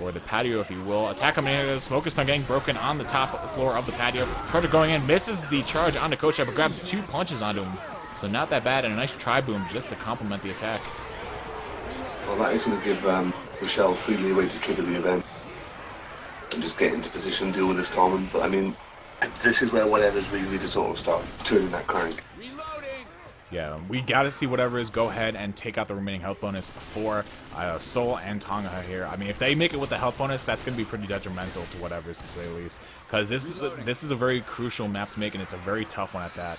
or the patio, if you will. Attack coming in, Smoker's tongue getting broken on the top floor of the patio. Charger going in, misses the charge onto Coach, but grabs 2 punches onto him. So not that bad, and a nice tri-boom just to complement the attack. Well, that is going to give Rochelle free leeway to trigger the event and just get into position, deal with this common. But I mean, this is where Whatevaz really need to sort of start turning that crank. Yeah, we got to see Whatevaz go ahead and take out the remaining health bonus for Soul and Tonga here. I mean, if they make it with the health bonus, that's going to be pretty detrimental to Whatevaz, to say the least. Because this is a very crucial map to make, and it's a very tough one at that.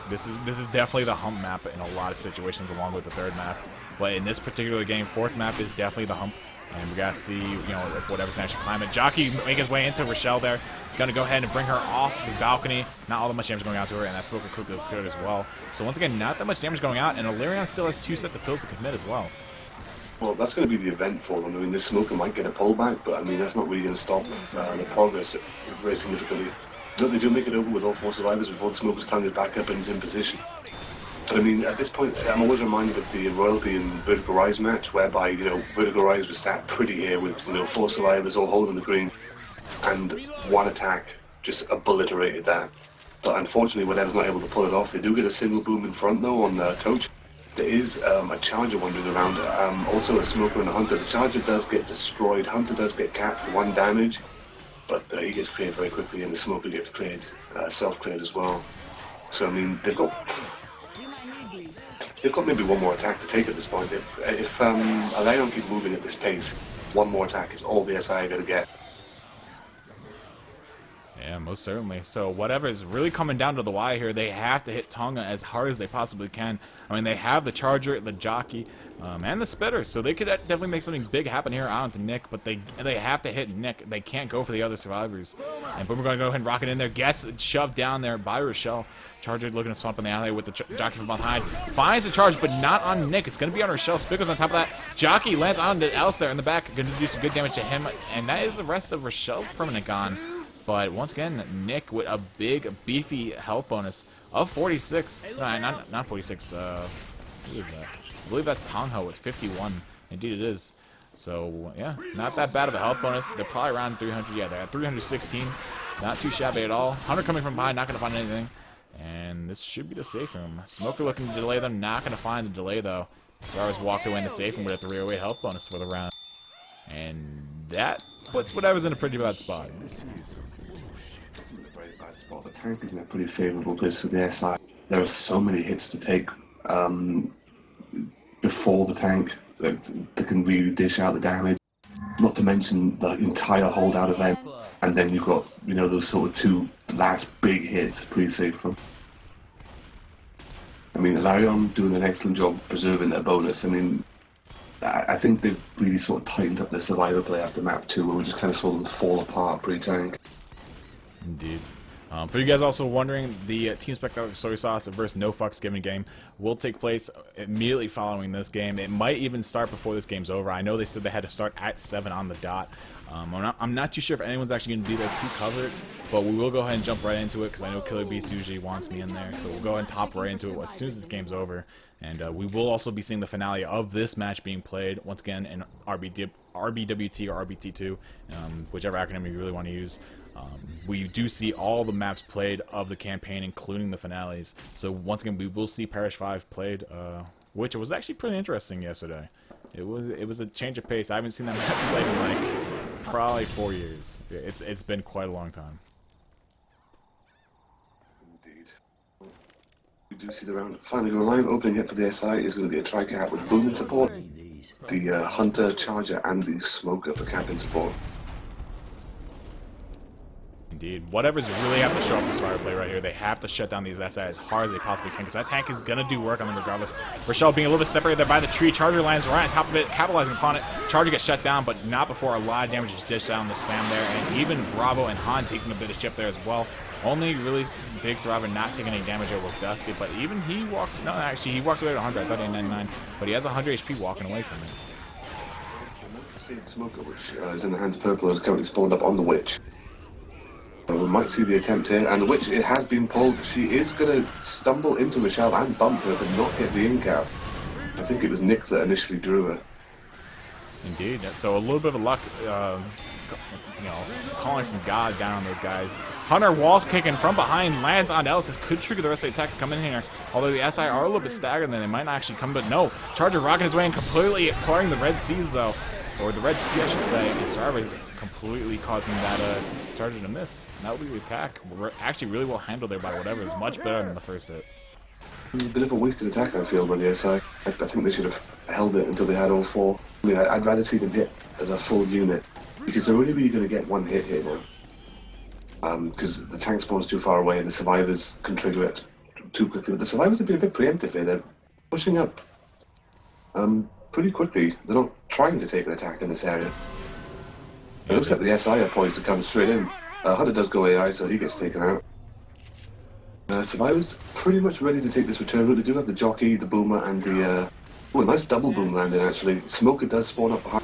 This is definitely the hump map in a lot of situations, along with the 3rd map. But in this particular game, 4th map is definitely the hump. And we got to see, if Whatevaz can actually climb it. Jockey making his way into Rochelle there. Going to go ahead and bring her off the balcony. Not all that much damage going out to her, and that smoker quickly cleared as well. So once again, not that much damage going out, and Alerion still has 2 sets of pills to commit as well. Well, that's going to be the event for them. I mean, this smoker might get a pullback, but I mean, that's not really going to stop the progress very significantly. They do make it over with all 4 survivors before the smoker's tongue is back up and is in position. But I mean, at this point, I'm always reminded of the Royalty and Vertical Rise match, whereby, Vertical Rise was sat pretty here with, 4 survivors all holding the green, and 1 attack just obliterated that. But unfortunately, Whatevaz not able to pull it off. They do get a single boom in front, though, on Coach. There is a Charger wandering around, also a Smoker and a Hunter. The Charger does get destroyed. Hunter does get capped for 1 damage, but he gets cleared very quickly, and the Smoker gets cleared, self-cleared as well. So I mean, they've got maybe one more attack to take at this point. If Alerion keep moving at this pace, one more attack is all the SI are going to get. Yeah, most certainly. So whatever is really coming down to the wire here, they have to hit Tonga as hard as they possibly can. I mean, they have the Charger, the Jockey, and the Spitter, so they could definitely make something big happen here onto Nick, but they have to hit Nick. They can't go for the other survivors. And Boomer going to go ahead and rock it in there, gets shoved down there by Rochelle. Charger looking to swamp in the alley with the Jockey from behind. Finds the charge, but not on Nick. It's going to be on Rochelle. Spickle's on top of that. Jockey lands on Alice there in the back. Going to do some good damage to him. And that is the rest of Rochelle's permanent gone. But once again, Nick with a big, beefy health bonus of 46. Not 46. What is that? I believe that's Tongho with 51. Indeed it is. So, yeah, not that bad of a health bonus. They're probably around 300. Yeah, they're at 316. Not too shabby at all. Hunter coming from behind, not going to find anything. And this should be the safe room. Smoker looking to delay them, not going to find the delay though. Stars walked away in the safe room with a 308 health bonus for the round. And that puts Whatevaz in a pretty bad spot. Very bad spot. The tank is in a pretty favourable place for the SI. There are so many hits to take before the tank that can really dish out the damage. Not to mention the entire holdout event. And then you've got, you know, those sort of two last big hits, pretty safe from. I mean, Alerion doing an excellent job preserving their bonus. I mean, I think they've really sort of tightened up their survivor play after map 2, where we just kind of saw them fall apart pre-tank. Indeed. For you guys also wondering, the Team Spectacular Soy Sauce versus No Fucks Given game will take place immediately following this game. It might even start before this game's over. I know they said they had to start at 7 on the dot. I'm not too sure if anyone's actually going to be there to cover it, but we will go ahead and jump right into it because I know Killer Beast usually wants me in there. So we'll go ahead and hop right into it as soon as this game's over. And we will also be seeing the finale of this match being played, once again, in RBWT or RBT2, whichever acronym you really want to use. We do see all the maps played of the campaign, including the finales. So once again, we will see Parish 5 played, which was actually pretty interesting yesterday. It was a change of pace. I haven't seen that map played in like probably 4 years. It's been quite a long time. Indeed. We do see the round finally going live. Opening hit for the SI is going to be a tri-cap with booming support, the Hunter, Charger, and the Smoker for capping support. Indeed. Whatever's really have to show up the survivor play right here. They have to shut down these SI as hard as they possibly can, because that tank is going to do work on them regardless. Rochelle being a little bit separated there by the tree. Charger lands right on top of it, capitalizing upon it. Charger gets shut down, but not before a lot of damage is dished down the Sam there. And even Bravo and Han taking a bit of chip there as well. Only really big survivor not taking any damage there was Dusty, but even he walked... No, actually, he walks away at 100. I thought he had 99, but he has 100 HP walking away from it. See the Smoker, which is in the hands of Purple, is currently spawned up on the Witch. We might see the attempt here, and the Witch, it has been pulled. She is going to stumble into Rochelle and bump her, but not hit the in-cap. I think it was Nick that initially drew her. Indeed. So a little bit of luck, you know, calling from God down on those guys. Hunter wall kicking from behind, lands on Ellis. This could trigger the rest of the attack to come in here. Although the SI are a little bit staggered, then they might not actually come, but no. Charger rocking his way and completely pouring the Red Seas, though. Or the Red Sea, I should say. And Survivor is completely causing that Charger to miss. And that will be the attack. We're actually really well handled there by Whatevaz. Much better than the first hit. A bit of a wasted attack, I feel, by the SI. I think they should have held it until they had all 4. I mean, I'd rather see them hit as a full unit, because they're only really going to get one hit here now. Because the tank spawns too far away and the survivors can trigger it too quickly. But the survivors have been a bit preemptive here. They're pushing up pretty quickly. They're not trying to take an attack in this area. It looks like the SI are poised to come straight in. Hunter does go AI, so he gets taken out. Survivors pretty much ready to take this return route. They do have the Jockey, the Boomer, and the... Oh, a nice double boom landing, actually. Smoker does spawn up behind.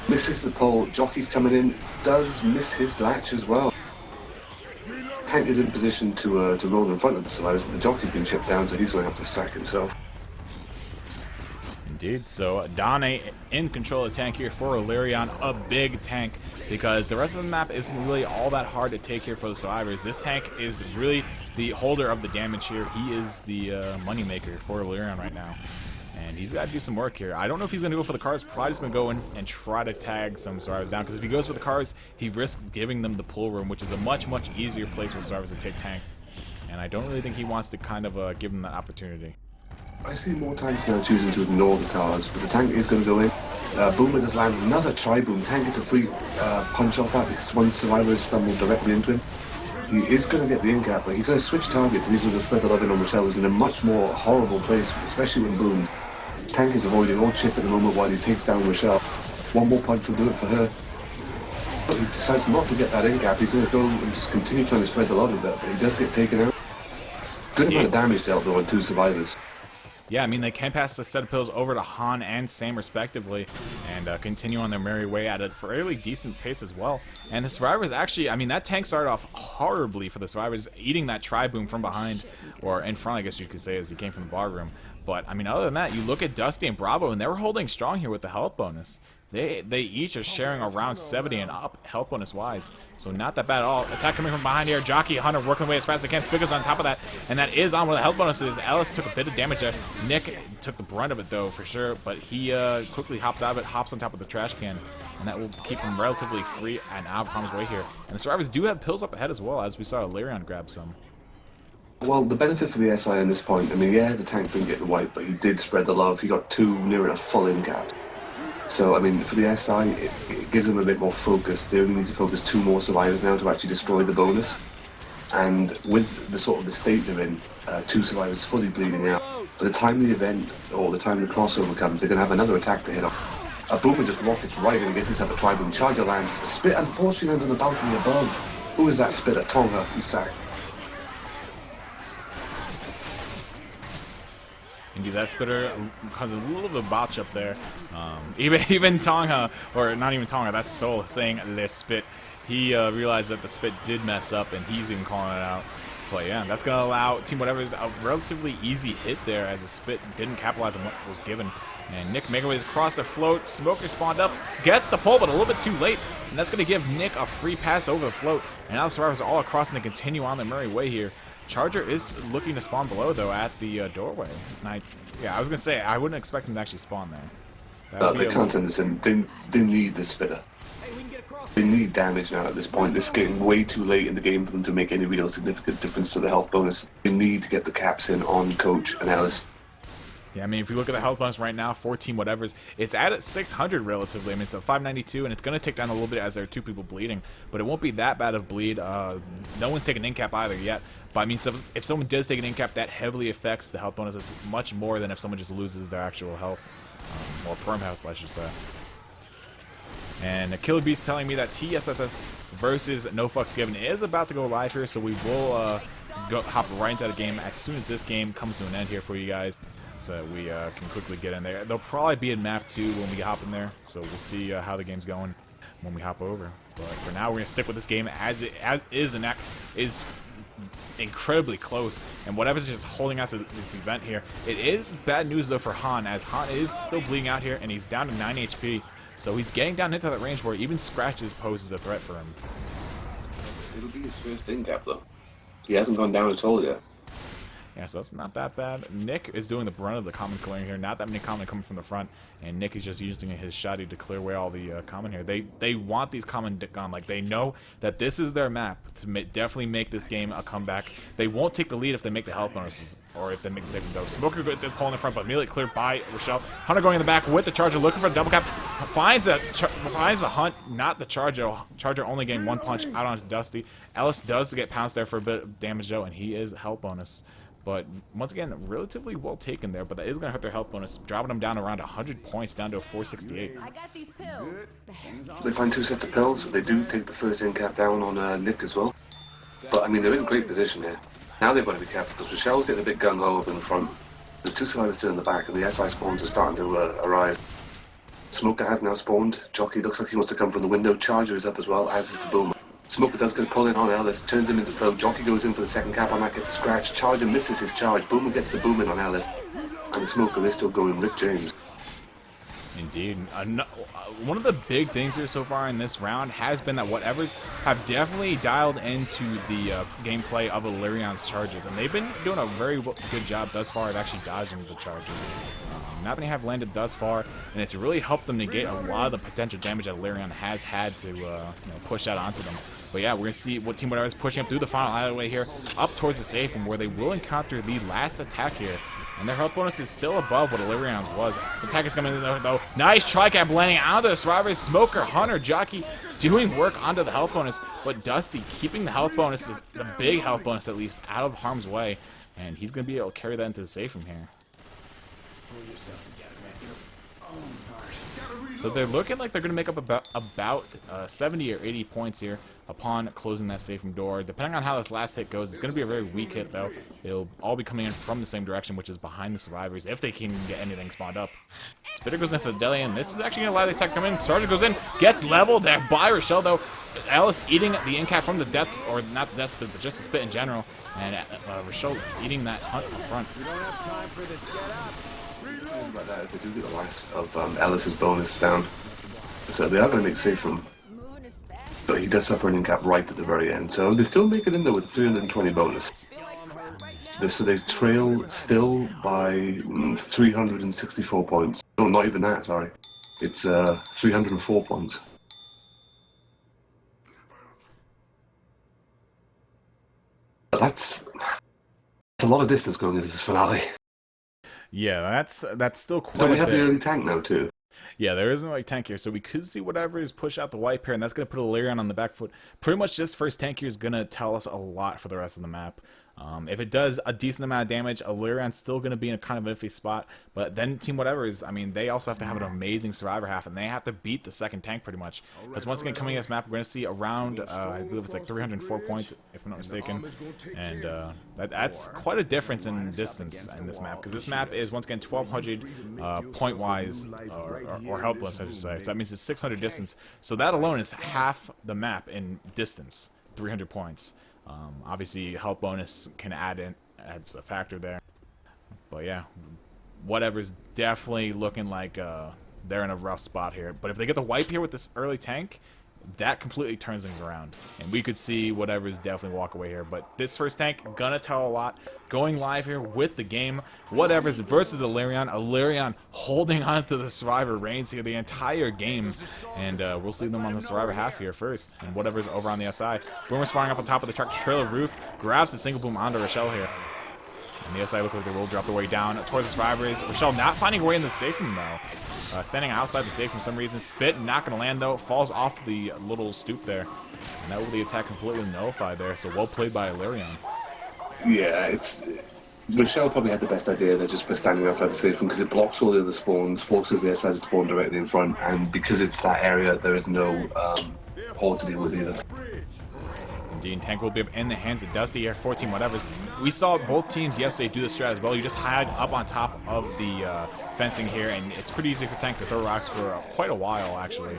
Misses the pull. Jockey's coming in. Does miss his latch as well. Tank is in position to roll in front of the survivors, but the Jockey's been chipped down, so he's going to have to sack himself. Indeed. So Dane in control of the tank here for Alerion, a big tank, because the rest of the map isn't really all that hard to take here for the survivors. This tank is really the holder of the damage here. He is the moneymaker for Alerion right now. And he's got to do some work here. I don't know if he's going to go for the cars. Probably just going to go in and try to tag some survivors down, because if he goes for the cars, he risks giving them the pull room, which is a much, much easier place for survivors to take tank. and I don't really think he wants to kind of give them that opportunity. I see more tanks now choosing to ignore the cars, but the tank is going to go in. Boomer does land another tri-boom. Tank gets a free punch off that because one survivor has stumbled directly into him. He is going to get the in-cap, but he's going to switch targets and he's going to spread the love in on Michelle, who's in a much more horrible place, especially when boomed. Tank is avoiding all chip at the moment while he takes down Michelle. One more punch will do it for her. But he decides not to get that in-cap. He's going to go and just continue trying to spread the love a bit, but he does get taken out. Good amount of damage dealt though on 2 survivors. Yeah, I mean, they can pass the set of pills over to Han and Sam, respectively, and continue on their merry way at a fairly decent pace as well. And the survivors actually, I mean, that tank started off horribly for the survivors, eating that tri-boom from behind, or in front, I guess you could say, as he came from the bar room. But, I mean, other than that, you look at Dusty and Bravo, and they were holding strong here with the health bonus. They each are sharing around 70 and up, health bonus wise. So not that bad at all. Attack coming from behind here. Jockey, Hunter working away as fast as they can. Spiggers on top of that. And that is on where the health bonus is. Ellis took a bit of damage there. Nick took the brunt of it though, for sure. But he quickly hops out of it, hops on top of the trash can. And that will keep him relatively free and out of harm's way here. And the survivors do have pills up ahead as well, as we saw Alerion grab some. Well, the benefit for the SI in this point, I mean, yeah, the tank didn't get the wipe, but he did spread the love. He got 2 near enough full in-cap. So, I mean, for the SI, it gives them a bit more focus. They only need to focus 2 more survivors now to actually destroy the bonus. And with the sort of the state they're in, 2 survivors fully bleeding out, by the time the event, or the time the crossover comes, they're going to have another attack to hit off. A Boomer just rockets right and gets himself a tri-boom. Charger lands. Spit unfortunately lands on the balcony above. Who is that spitter? Tonga, who's sacked. Indeed, that spitter caused a little bit of botch up there. Even Tonga, or not even Tonga, that's Soul saying "le spit." He realized that the spit did mess up, and he's even calling it out. But yeah, that's going to allow Team Whatever's a relatively easy hit there, as the spit didn't capitalize on what was given. And Nick making his across the float. Smoker spawned up, gets the pull, but a little bit too late. And that's going to give Nick a free pass over the float. And now the survivors are all across and they continue on their merry way here. Charger is looking to spawn below, though, at the doorway. And I was going to say, I wouldn't expect him to actually spawn there. They can't send this in. They need the spitter. They need damage now at this point. This is getting way too late in the game for them to make any real significant difference to the health bonus. They need to get the caps in on Coach and Ellis. Yeah, I mean, if you look at the health bonus right now, 14 whatevers, it's at 600 relatively. I mean, it's a 592, and it's going to tick down a little bit as there are 2 people bleeding, but it won't be that bad of bleed. No one's taken in-cap either yet, but I mean, so if someone does take an in-cap, that heavily affects the health bonuses much more than if someone just loses their actual health, or perm health, I should say. And Killer Beast telling me that TSSS versus No Fucks Given is about to go live here, so we will hop right into the game as soon as this game comes to an end here for you guys, so that we can quickly get in there. They'll probably be in map 2 when we hop in there, so we'll see how the game's going when we hop over. But for now, we're going to stick with this game as it is, and that is incredibly close, and Whatever's just holding us at this event here. It is bad news, though, for Han, as Han is still bleeding out here, and he's down to 9 HP. So he's getting down into that range where even scratches poses a threat for him. It'll be his first in-cap, though. He hasn't gone down at all yet. Yeah, so that's not that bad. Nick is doing the brunt of the common clearing here. Not that many common coming from the front, and Nick is just using his shotty to clear away all the common here. They want these common gone. Like, they know that this is their map to definitely make this game a comeback. They won't take the lead if they make the health bonuses or if they make the saving throw. Smoker gets the pull in the front, but immediately cleared by Rochelle. Hunter going in the back with the Charger, looking for a double cap. Finds a hunt, not the Charger. Charger only getting 1 punch out onto Dusty. Ellis does get pounced there for a bit of damage, though, and he is health bonus. But once again, relatively well taken there, but that is going to hurt their health bonus, dropping them down around 100 points, down to a 468. I got these pills. They find 2 sets of pills. They do take the first in-cap down on Nick as well. But, I mean, they're in great position here. Now they've got to be careful, because Rochelle's getting a bit gung-ho up in the front. There's 2 survivors still in the back, and the SI spawns are starting to arrive. Smoker has now spawned. Jockey looks like he wants to come from the window. Charger is up as well, as is the Boomer. Smoker does get a pull in on Ellis, turns him into throw. Jockey goes in for the second cap on that, gets a scratch. Charger misses his charge. Boomer gets the boom in on Ellis. And the Smoker is still going Rick James. Indeed. One of the big things here so far in this round has been that Whatevers have definitely dialed into the gameplay of Alerion's charges, and they've been doing a very good job thus far at actually dodging the charges. Not many have landed thus far, and it's really helped them negate a lot of the potential damage that Alerion has had to push out onto them. But yeah, we're going to see what Team Whatever is pushing up through the final alleyway here, up towards the safe room, where they will encounter the last attack here. And their health bonus is still above what Alerion's was. The attack is coming in though. Nice tri-cap landing onto the survivors. Smoker, Hunter, Jockey doing work onto the health bonus. But Dusty keeping the health bonuses, the big health bonus at least, out of harm's way. And he's going to be able to carry that into the safe room here. So they're looking like they're going to make up about 70 or 80 points here upon closing that safe room door. Depending on how this last hit goes, it's going to be a very weak hit, though. It'll all be coming in from the same direction, which is behind the survivors, if they can get anything spawned up. Spitter goes in for the deli, and this is actually going to allow the attack to come in. Sergeant goes in, gets leveled there by Rochelle, though. Alice eating the in-cap from the deaths, or not the death spit, but just the spit in general. And Rochelle eating that hunt up front. We don't have time for this. Get up. About that, if they do get the last of Alice's bonus down, so they are going to make safe room. Moving as fast But he does suffer an in-cap right at the very end, so they still make it in there with a 320 bonus. feel like crap right now. So they trail still by 364 points. No, not even that, sorry. It's 304 points. But that's a lot of distance going into this finale. Yeah, that's still quite Don't we a have bit. the early tank now, too? Yeah, there isn't like tank here, so we could see whatever is push out the wipe here, and that's going to put Alerion on the back foot. Pretty much this first tank here is going to tell us a lot for the rest of the map. If it does a decent amount of damage, Alerion's still going to be in a kind of iffy spot, but then Team Whatever is, I mean, they also have to have an amazing survivor half, and they have to beat the second tank pretty much. Because once again, coming in this map, we're going to see around, I believe it's like 304 points, if I'm not mistaken, and that's quite a difference in distance in this map, because this map is, once again, 1200 point-wise, or health-wise, I should say, so that means it's 600 distance, so that alone is half the map in distance, 300 points. Obviously, health bonus can adds a factor there. But yeah, Whatever's definitely looking like they're in a rough spot here. But if they get the wipe here with this early tank, that completely turns things around. And we could see Whatever's definitely walk away here. But this first tank, gonna tell a lot. Going live here with the game. Whatever's versus Alerion. Alerion holding on to the survivor reigns here the entire game. And we'll see them on the survivor half here first. And Whatever's over on the SI. Boomer spawning up on top of the tractor trailer roof. Grabs the single boom onto Rochelle here. And the SI look like they will drop their way down towards the survivors. Rochelle not finding a way in the safe room though. Standing outside the safe for some reason. Spit not going to land though. Falls off the little stoop there. And that will be the attack completely nullified there. So well played by Alerion. Yeah, it's... Rochelle probably had the best idea there just by standing outside the safe room because it blocks all the other spawns, forces the SI to spawn directly in front, and because it's that area, there is no horde to deal with either. Indeed, tank will be in the hands of Dusty here, 14 Whatever's. We saw both teams yesterday do the strat as well. You just hide up on top of the fencing here, and it's pretty easy for tank to throw rocks for quite a while, actually.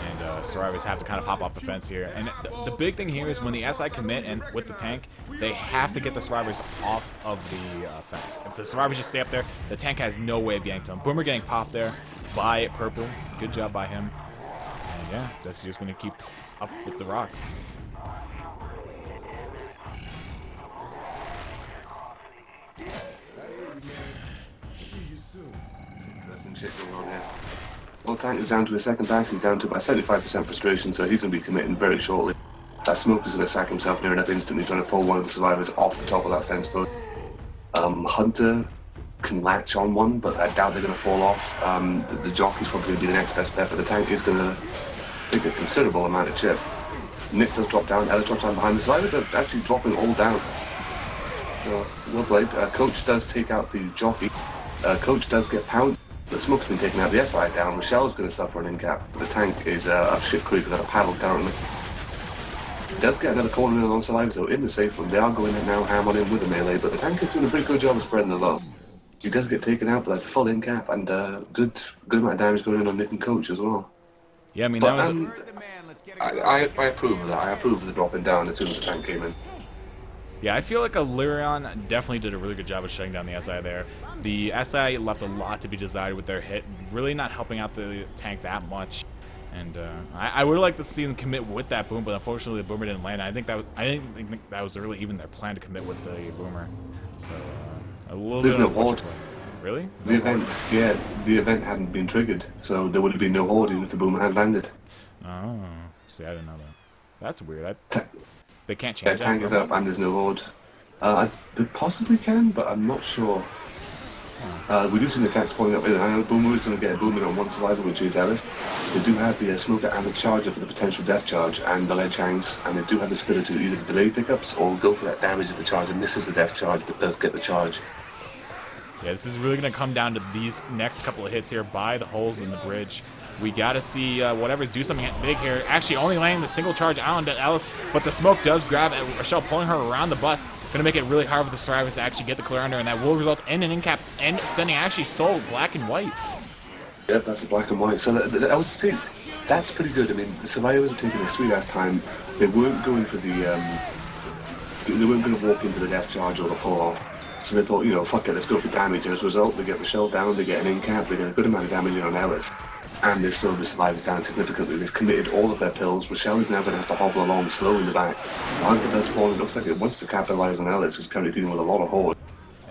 And survivors have to kind of hop off the fence here. And the big thing here is when the SI commit and with the tank, they have to get the survivors off of the fence. If the survivors just stay up there, the tank has no way of getting to them. Boomer getting popped there by Purple. Good job by him. And yeah, Dusty's just going to keep up with the rocks. Interesting shit going on here. Well, tank is down to his second pass. He's down to about 75% frustration, so he's going to be committing very shortly. That smoke is going to sack himself near enough instantly, trying to pull one of the survivors off the top of that fence post. Hunter can latch on one, but I doubt they're going to fall off. The jockey's probably going to be the next best bet, but the tank is going to take a considerable amount of chip. Nick does drop down, Ella drops down behind the survivors. They're actually dropping all down. Well played. Coach does take out the jockey. Coach does get pounded. The smoke's been taken out, the SI down. Michelle's going to suffer an in-cap. The tank is up shit creek without a paddle currently. Does get another corner in on survivors though in the safe room. They are going in now, ham on in with the melee, but the tank is doing a pretty good job of spreading the love. He does get taken out, but that's a full in-cap and good amount of damage going in on Nick and Coach as well. Yeah, I mean, But, that was... Where's the man? Let's get it. I approve of that. I approve of the dropping down as soon as the tank came in. Yeah, I feel like Alerion definitely did a really good job of shutting down the SI there. The SI left a lot to be desired with their hit, really not helping out the tank that much. And I would like to see them commit with that boom, but unfortunately the boomer didn't land. I didn't think that was really even their plan to commit with the boomer. So a little There's bit no unfortunate. horde. Really? The event, yeah, the event hadn't been triggered, so there would have been no hoarding if the boomer had landed. Oh, see, I didn't know that. That's weird. Ta- They can't Yeah, change tank that. is up and there's no horde. They possibly can, but I'm not sure. We do see the tanks pulling up. Boomer is going to get a boomer on one survivor, which is Ellis. They do have the smoker and the charger for the potential death charge, and the ledge hangs, and they do have the spitter to either delay pickups or go for that damage if the charger misses the death charge, but does get the charge. Yeah, this is really going to come down to these next couple of hits here by the holes in the bridge. We got to see Whatevaz do something big here. Actually, only landing the single charge on Alice, but the smoke does grab Rochelle, pulling her around the bus. Going to make it really hard for the survivors to actually get the clear under, and that will result in an in-cap and sending actually Soul black and white. Yep, that's a black and white. So I would say that's pretty good. I mean, the survivors were taking a sweet ass time. They weren't going for the. They weren't going to walk into the death charge or the pull off. So they thought, fuck it, let's go for damage. As a result, they get Rochelle down, they get an in-cap, they get a good amount of damage in on Ellis. And they slowed the survivors down significantly. They've committed all of their pills. Rochelle is now going to have to hobble along slow in the back. The hunter does spawn. It looks like it wants to capitalize on Ellis, who's currently dealing with a lot of horde.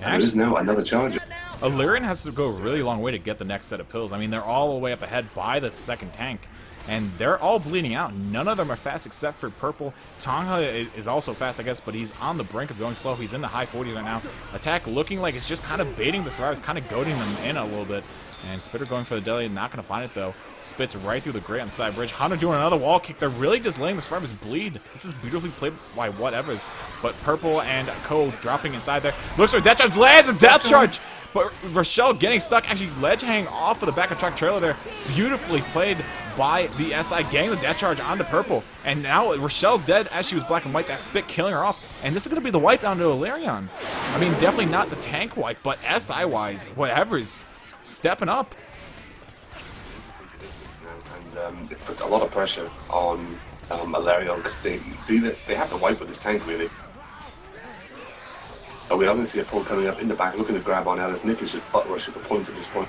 And there is now another charger. Alerion has to go a really long way to get the next set of pills. I mean, they're all the way up ahead by the second tank, and they're all bleeding out. None of them are fast except for Purple. Tonga is also fast, I guess, but he's on the brink of going slow. He's in the high 40s right now. Attack looking like it's just kind of baiting the survivors, kind of goading them in a little bit. And Spitter going for the deli, not going to find it though. Spits right through the grate on the side bridge. Hunter doing another wall kick. They're really just letting the survivors bleed. This is beautifully played by Whatevaz. But Purple and Co dropping inside there. Looks for a death charge, lands a death charge! But Rochelle getting stuck, actually ledge hang off of the back of truck trailer there. Beautifully played by the SI, getting the death charge onto Purple. And now Rochelle's dead as she was black and white. That spit killing her off. And this is going to be the wipe down to Alerion. I mean, definitely not the tank wipe, but SI-wise, Whatever's stepping up. And it puts a lot of pressure on Alerion because they have to wipe with this tank, really. We are going to see a pull coming up in the back, looking to grab on Alice. Nick is just butt rushing for points at this point.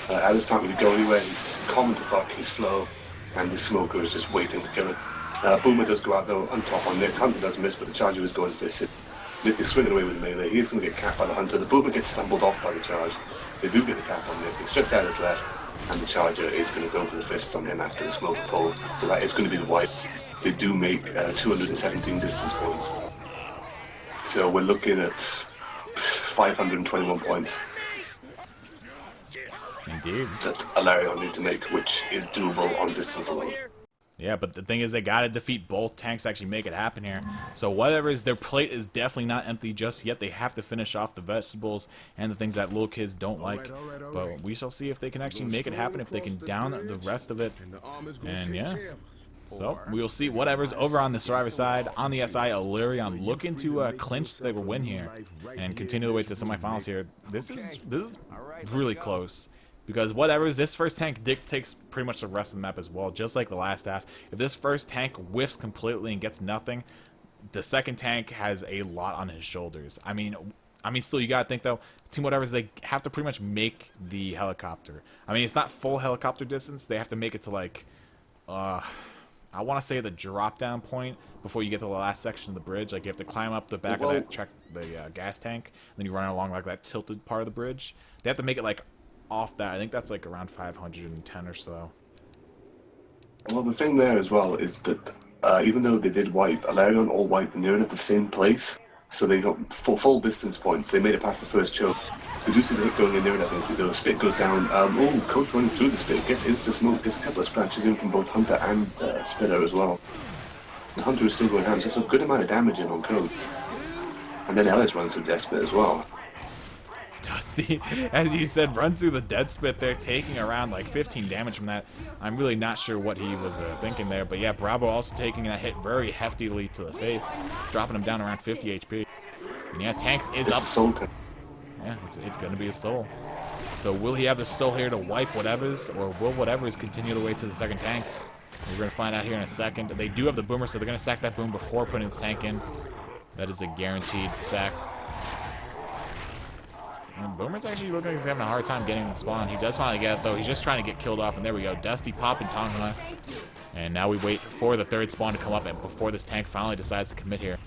Alice can't really go anywhere. He's common to fuck, he's slow, and the smoker is just waiting to kill it. Boomer does go out though on top on Nick. Hunter does miss, but the charger is going for his hit. Nick is swinging away with the melee. He's going to get capped by the Hunter. The Boomer gets stumbled off by the charge. They do get the cap on Nick. It's just Alice left, and the charger is going to go for the fists on him after the smoker pulls. So that is going to be the wipe. They do make 217 distance points. So we're looking at 521 points. Indeed. That Alerion need to make, which is doable on distance alone. Yeah, but the thing is, they gotta defeat both tanks to actually make it happen here. So Whatevaz, their plate is definitely not empty just yet. They have to finish off the vegetables and the things that little kids don't like. But we shall see if they can actually make it happen, if they can down the rest of it. And yeah. So we will see Whatevaz over on the survivor side. On the SI, Alerion looking to clinch the win here and continue the way to semifinals here. This is really close. Because Whatevaz, this first tank dictates pretty much the rest of the map as well, just like the last half. If this first tank whiffs completely and gets nothing, the second tank has a lot on his shoulders. I mean, still, you gotta think though, Team Whatevaz, they have to pretty much make the helicopter. I mean, it's not full helicopter distance. They have to make it to like, I want to say the drop down point before you get to the last section of the bridge. Like you have to climb up the back of that truck, the gas tank, and then you run along like that tilted part of the bridge. They have to make it like off that. I think that's like around 510 or so. Well, the thing there as well is that even though they did wipe, Alerion all wiped and they're in at the same place, so they got full distance points. They made it past the first choke. We do see the hit going in there and eventually though. Spit goes down. Coach running through the spit, gets insta smoke, gets a couple of splashes in from both Hunter and Spitter as well. The Hunter is still going down, so it's a good amount of damage in on Coach. And then Ellis runs through Death Spit as well. Dusty, as you said, runs through the dead spit there, taking around like 15 damage from that. I'm really not sure what he was thinking there, but yeah, Bravo also taking that hit very heftily to the face, dropping him down around 50 HP. And yeah, tank is up. Soul tank. Yeah, it's going to be a soul. So will he have the soul here to wipe Whatevaz, or will Whatevaz continue the way to the second tank? We're going to find out here in a second. They do have the boomer, so they're going to sack that boom before putting this tank in. That is a guaranteed sack. And Boomer's actually looking like he's having a hard time getting the spawn. He does finally get it, though. He's just trying to get killed off, and there we go. Dusty popping Tonga. And now we wait for the third spawn to come up and before this tank finally decides to commit here.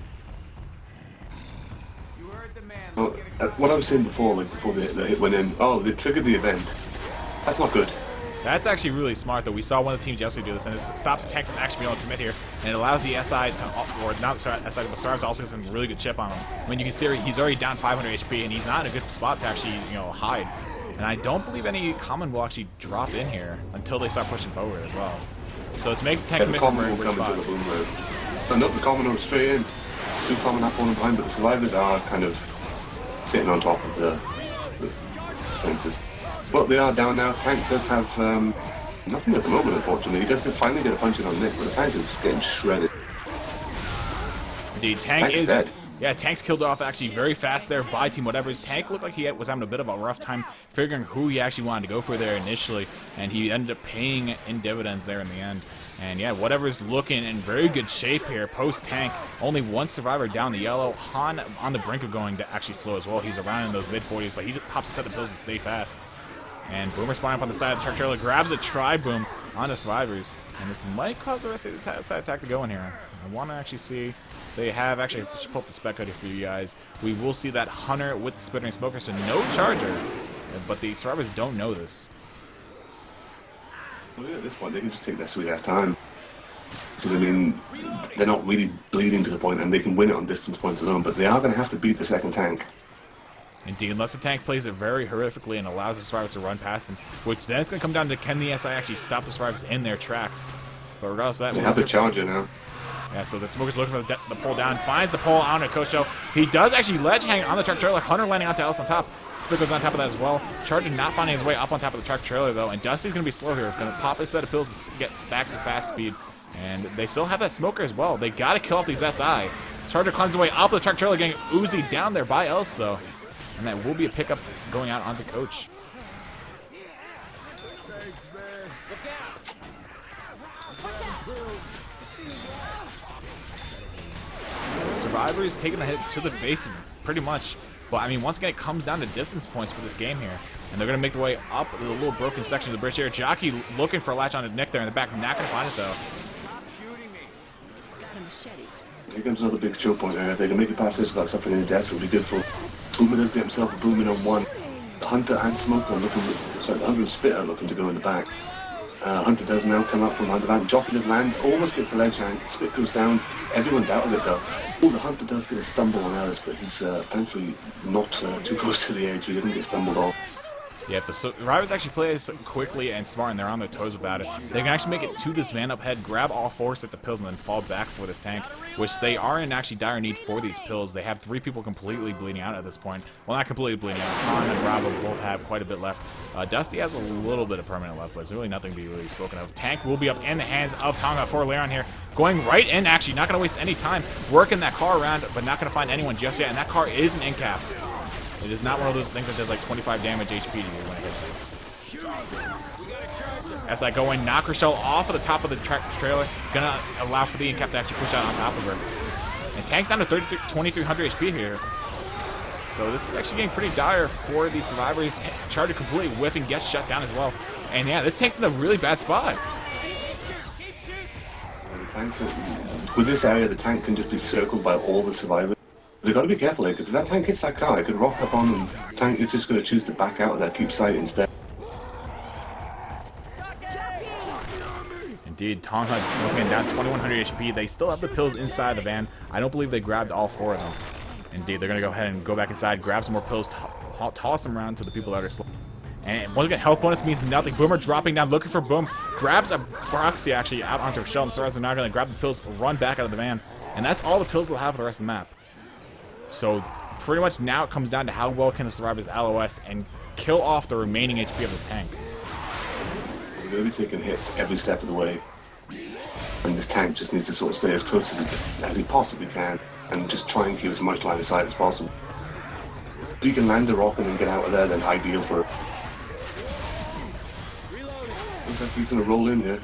You heard the man. Well, what I was saying before, like before the hit went in, they triggered the event. That's not good. That's actually really smart, though. We saw one of the teams yesterday do this, and it stops tank from actually being able to commit here. and it allows the SI to, or not the SI, but Survivors also get some really good chip on him. I mean, you can see he's already down 500 HP, and he's not in a good spot to actually, hide. And I don't believe any common will actually drop in here until they start pushing forward as well. So it makes the tank The common will come into the boom mode. So not the common will straight in. 2 common up on behind, but the survivors are kind of sitting on top of the defenses. But they are down now. Tank does have nothing at the moment, unfortunately. He does finally get a punch in on Nick, but the tank is getting shredded. Indeed, Tank Tank's is dead. Yeah, Tank's killed off actually very fast there by Team Whatever's. Tank looked like he was having a bit of a rough time figuring who he actually wanted to go for there initially, and he ended up paying in dividends there in the end. And yeah, Whatever's looking in very good shape here post-Tank. Only one survivor down the yellow. Han on the brink of going to actually slow as well. He's around in those mid-40s, but he just pops a set of pills to stay fast. And Boomer spawning up on the side of the truck trailer, grabs a tri-boom on the survivors. And this might cause the rest of the side attack to go in here. I want to actually see. They have actually pulled up the spec out here for you guys. We will see that Hunter with the Splittering Smoker, so no Charger. But the survivors don't know this. Well, yeah, at this point, they can just take their sweet-ass time. Because, I mean, they're not really bleeding to the point, and they can win it on distance points alone, but they are going to have to beat the second tank. Indeed, unless the tank plays it very horrifically and allows the survivors to run past them, which then it's going to come down to can the SI actually stop the survivors in their tracks. But regardless of that, They have the Charger now. yeah, so the Smoker's looking for the pull down, finds the pull on Kosho. He does actually ledge hang on the truck trailer. Hunter landing onto Ellis on top. Spickle's on top of that as well. Charger not finding his way up on top of the truck trailer though, and Dusty's going to be slow here. Going to pop his set of pills to get back to fast speed. And they still have that Smoker as well. They got to kill off these SI. Charger climbs away up the truck trailer, getting Uzi down there by Ellis though. And that will be a pickup going out onto Coach. So Survivors taking the hit to the face pretty much. But I mean, once again, it comes down to distance points for this game here. And they're going to make their way up the little broken section of the bridge here. Jockey looking for a latch on his neck there in the back. Not going to find it though. Got a machete. Here comes another big choke point there. If they can make it past this without suffering any deaths, it'll be good for Boomer. Does get himself a booming on one. The Hunter and Smoker looking, sorry, the Hunter and Spitter looking to go in the back. Hunter does now come up from behind the van. Jockey does land, almost gets the ledge hang. Spit goes down. Everyone's out of it though. Oh, the Hunter does get a stumble on Ellis, but he's thankfully not too close to the edge, so he doesn't get stumbled off. Yeah, the Survivors actually play this quickly and smart, and they're on their toes about it. They can actually make it to this van up head, grab all 4 sets of pills, and then fall back for this tank, which they are in actually dire need for these pills. They have 3 people completely bleeding out at this point. Well, not completely bleeding out. Han and Bravo both have quite a bit left. Dusty has a little bit of permanent left, but it's really nothing to be really spoken of. Tank will be up in the hands of Tonga for Alerion here. Going right in, actually, not going to waste any time working that car around, but not going to find anyone just yet, and that car is an in-cap. It is not one of those things that does like 25 damage HP to you when it hits you. As I go in, knock Rochelle off of the top of the trailer, gonna allow for the in-cap to actually push out on top of her. And Tank's down to 2,300 HP here. So this is actually getting pretty dire for the Survivors. Charger completely whiffing, gets shut down as well. And yeah, this tank's in a really bad spot. With this area, the tank can just be circled by all the Survivors. They've got to be careful here, because if that tank hits that car, it could rock up on them. The tank is just going to choose to back out of that cube site instead. Indeed, Tonga once again down 2,100 HP. They still have the pills inside the van. I don't believe they grabbed all 4 of them. Indeed, they're going to go ahead and go back inside, grab some more pills, toss them around to the people that are slow. And once again, health bonus means nothing. Boomer dropping down, looking for Boom. Grabs a proxy actually out onto Rochelle. And Survivors are now going to grab the pills, run back out of the van. And that's all the pills they'll have for the rest of the map. So pretty much now it comes down to how well can the Survivors LOS and kill off the remaining HP of this tank. They're going to be taking hits every step of the way. And this tank just needs to sort of stay as close as he possibly can and just try and keep as much line of sight as possible. If you can land a rock and then get out of there, then ideal for it. Looks like he's going to roll in here.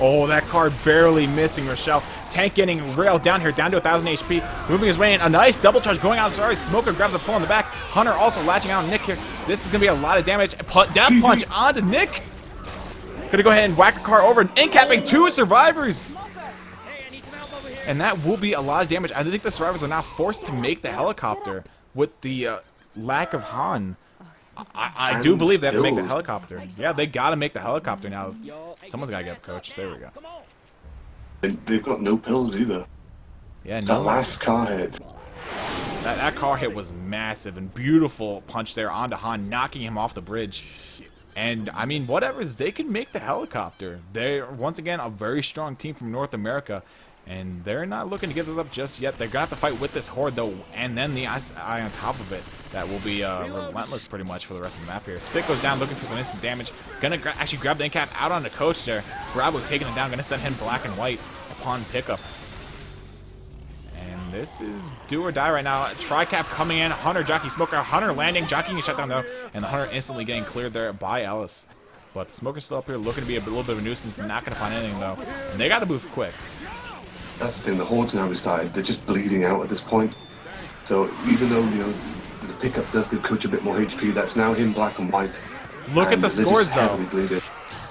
Oh, that car barely missing Rochelle. Tank getting railed down here, down to 1,000 HP. Moving his way in. A nice double charge going out. Sorry, Smoker grabs a pull in the back. Hunter also latching out on Nick here. This is going to be a lot of damage. Death punch onto Nick. Going to go ahead and whack the car over. Incapping 2 Survivors. And that will be a lot of damage. I think the Survivors are now forced to make the helicopter with the lack of Han. I do believe they have to make the helicopter. Yeah, they got to make the helicopter now. Someone's got to get the coach. There we go. And they've got no pills either. Yeah, That no. last car hit. That car hit was massive and beautiful punch there onto Han, knocking him off the bridge. And, I mean, Whatevaz, they can make the helicopter. They're, once again, a very strong team from North America. And they're not looking to give this up just yet. They're going to have to fight with this horde, though, and then the eye on top of it. That will be relentless pretty much for the rest of the map here. Spit goes down looking for some instant damage. Going to actually grab the end-cap out onto Coach there. Bravo taking it down. Going to send him black and white upon pickup. And this is do or die right now. Tri-cap coming in. Hunter, Jockey, Smoker. Hunter landing. Jockey getting shut down, though. And the Hunter instantly getting cleared there by Ellis. But the Smoker's still up here looking to be a little bit of a nuisance. Not going to find anything, though. And they got to move quick. That's the thing, the horde's now restarted. They're just bleeding out at this point. So even though, you know, the pickup does give Coach a bit more HP, that's now him black and white. Look at the they're scores, just though. heavily bleeding.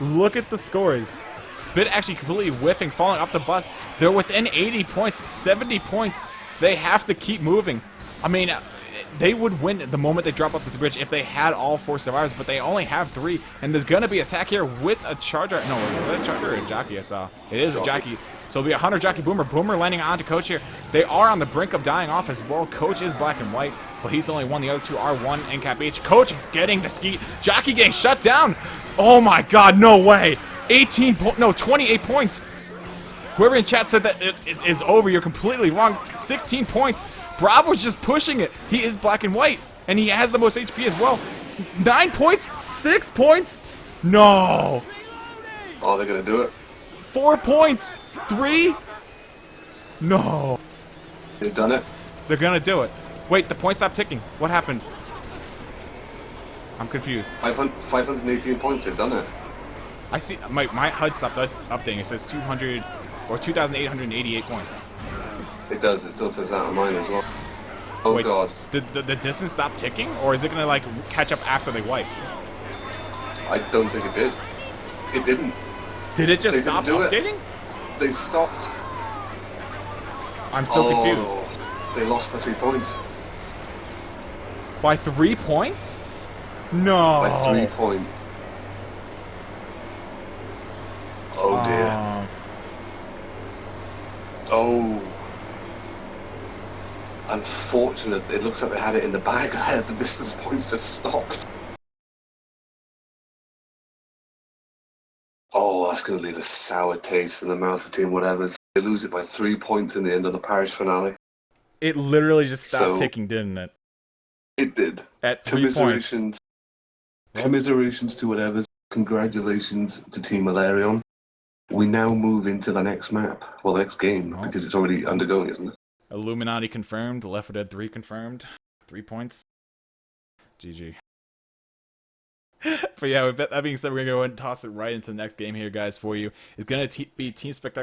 Look at the scores. Spit actually completely whiffing, falling off the bus. They're within 80 points, 70 points. They have to keep moving. I mean, they would win the moment they drop off the bridge if they had all 4 survivors, but they only have 3. And there's going to be attack here with a charger. No, is that a charger or a jockey I saw? It is a jockey. So it'll be a Hunter, Jockey, Boomer. Boomer landing onto Coach here. They are on the brink of dying off as well. Coach is black and white, but he's the only one. The other 2 are 1 and cap H. Coach getting the skeet. Jockey getting shut down. Oh my god, no way. 28 points. Whoever in chat said that it is over, you're completely wrong. 16 points. Bravo's just pushing it. He is black and white, and he has the most HP as well. 9 points? 6 points? No. Oh, they're going to do it. 4 points. 3? No. They've done it. They're gonna do it. Wait, the points stopped ticking. What happened? I'm confused. 518 points, they've done it. I see my HUD stopped updating. It says 200 or 2,888 points. It does, it still says that on mine as well. Oh Wait, god. Did the distance stop ticking, or is it gonna like catch up after they wipe? I don't think it did. It didn't. Did it just They stop didn't do it. updating? They stopped. I'm so confused. They lost by 3 points. By 3 points? No. By 3 points. Oh dear. Oh. Unfortunate. It looks like they had it in the bag there. The distance points just stopped. Oh, that's going to leave a sour taste in the mouth of Team Whatevaz. They lose it by 3 points in the end of the Parish finale. It literally just stopped So- ticking, didn't it? It did. At 3 points. Commiserations. Commiserations to Whatevaz. Congratulations to Team Alerion. We now move into the next map. Well, the next game, because it's already undergoing, isn't it? Illuminati confirmed. Left 4 Dead 3 confirmed. 3 points. GG. But yeah, with that being said, we're going to go ahead and toss it right into the next game here, guys, for you. It's going to be Team Spectacular.